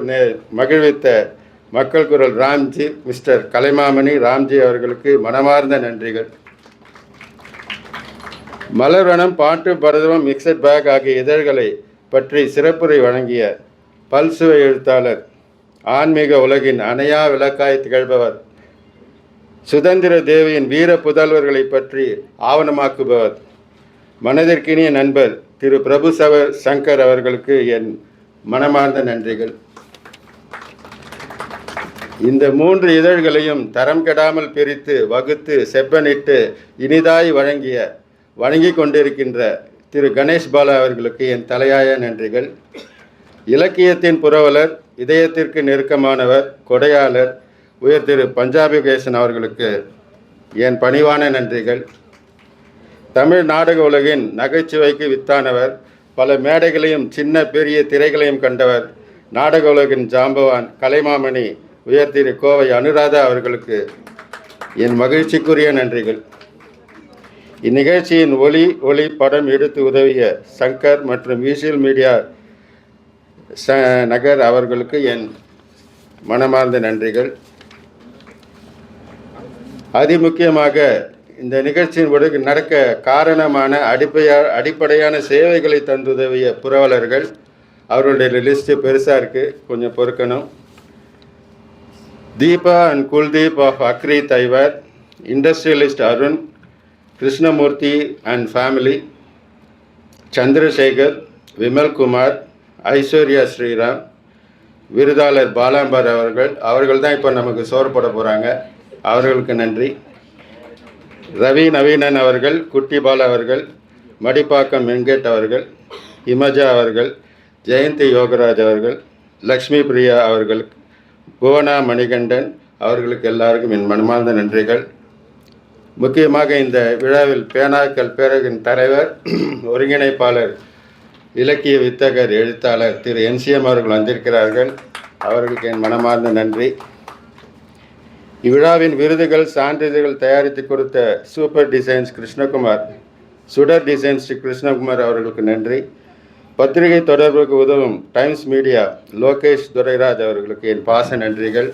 மகிழ்வித்த மக்கள் குரல் ராம்ஜி, மிஸ்டர் கலைமாமணி ராம்ஜி அவர்களுக்கு மனமார்ந்த நன்றிகள். மலர்வனம், பாட்டு, பரதவம், மிக்சட் பேக் ஆகிய இதழ்களை பற்றி சிறப்புரை வழங்கிய பல்சுவை எழுத்தாளர், ஆன்மீக உலகின் அணையா விளக்காய் திகழ்பவர், சுதந்திர தேவியின் வீர புதல்வர்களை பற்றி ஆவணமாக்குபவர், மனதிற்கினிய நண்பர் திரு பிரபு சங்கர் அவர்களுக்கு என் மனமார்ந்த நன்றிகள். இந்த 3 இதழ்களையும் தரம் கெடாமல் பிரித்து வகுத்து செப்பனிட்டு இனிதாய் வழங்கி கொண்டிருக்கின்ற திரு கணேஷ் பாலா அவர்களுக்கு என் தலையாய நன்றிகள். இலக்கியத்தின் புரவலர், இதயத்திற்கு நெருக்கமானவர், கொடையாளர் உயர் திரு பஞ்சாபி கேசன் அவர்களுக்கு என் பணிவான நன்றிகள். தமிழ் நாடக உலகின் நகைச்சுவைக்கு வித்தானவர், பல மேடைகளையும் சின்ன பெரிய திரைகளையும் கண்டவர், நாடக உலகின் ஜாம்பவான் கலைமாமணி உயர் திரு கோவை அனுராதா அவர்களுக்கு என் மகிழ்ச்சிக்குரிய நன்றிகள். இந்நிகழ்ச்சியின் ஒளி படம் எடுத்து உதவிய சங்கர் மற்றும் விஷுவல் மீடியா நகர் அவர்களுக்கு என் மனமார்ந்த நன்றிகள். அதிமுக்கியமாக இந்த நிகழ்ச்சியின் நடக்க காரணமான அடிப்படையான சேவைகளை தந்துதவிய புரவலர்கள், அவர்களுடைய லிஸ்ட்டு பெருசாக இருக்குது, கொஞ்சம் பொறுக்கணும். Deepa and Kuldeep of agri தைவர், industrialist Arun, Krishnamurthy and family, Chandrasekar, Vimalkumar, Aishwarya Sriram, விருதாளர் பாலாம்பர் அவர்கள் தான் இப்போ நமக்கு சோறு போட போகிறாங்க, அவர்களுக்கு நன்றி. ரவி நவீனன் அவர்கள், குட்டி பாலா அவர்கள், மடிப்பாக்கம் வெங்கட் அவர்கள், இமஜா அவர்கள், ஜெயந்தி யோகராஜ் அவர்கள், லக்ஷ்மி பிரியா அவர்கள், புவனா மணிகண்டன் அவர்களுக்கு எல்லாருக்கும் என் மனமார்ந்த நன்றிகள். முக்கியமாக இந்த விழாவில் பேனாக்கள் பேரகின் தலைவர், ஒருங்கிணைப்பாளர், இலக்கிய வித்தகர், எழுத்தாளர் திரு NCM அவர்கள் வந்திருக்கிறார்கள், அவர்களுக்கு என் மனமார்ந்த நன்றி. இவ்விழாவின் விருதுகள் சான்றிதழ்கள் தயாரித்து கொடுத்த சூப்பர் டிசைன்ஸ் கிருஷ்ணகுமார், சுடர் டிசைன்ஸ் கிருஷ்ணகுமார் அவர்களுக்கு நன்றி. பத்திரிகை தொடர்புக்கு உதவும் டைம்ஸ் மீடியா லோகேஷ் துரைராஜ் அவர்களுக்கு என் பாச நன்றிகள்.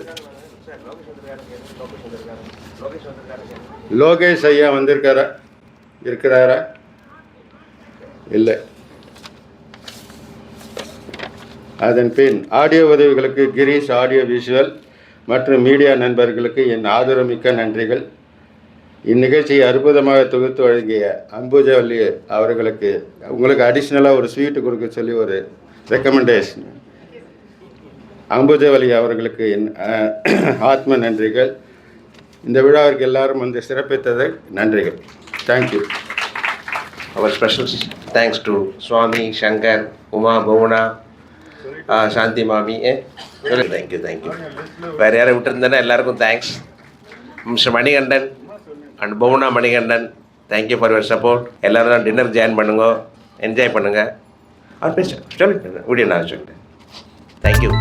லோகேஷ் ஐயா இருக்கிறாரா? இல்லை. அதன் பின் ஆடியோ உதவிகளுக்கு கிரீஷ் ஆடியோ விஷுவல் மற்றும் மீடியா நண்பர்களுக்கு என் ஆதரவுமிக்க நன்றிகள். இந்நிகழ்ச்சியை அற்புதமாக தொகுத்து வழங்கிய அம்புஜவல்லி அவர்களுக்கு உங்களுக்கு அடிஷ்னலாக ஒரு ஸ்வீட்டு கொடுக்க சொல்லி ஒரு ரெக்கமெண்டேஷன். அம்புஜவலி அவர்களுக்கு என் ஆத்ம நன்றிகள். இந்த விழாவிற்கு எல்லாரும் வந்து சிறப்பித்தது நன்றிகள். Thank you. Our special thanks to Swami, Shankar, Uma, Bhavana, Shanti Mami. Thank you. வேறு யாரை விட்டுருந்தேன்னா எல்லாருக்கும் thanks. Mister Manikandan and Pavuna Manikandan, thank you for your support. எல்லோரும் டின்னர் ஜாயின் பண்ணுங்க, என்ஜாய் பண்ணுங்கள். அவர் பேச சொல்லிட்டு வீடியோ நான் சொல்லிட்டேன். தேங்க்யூ.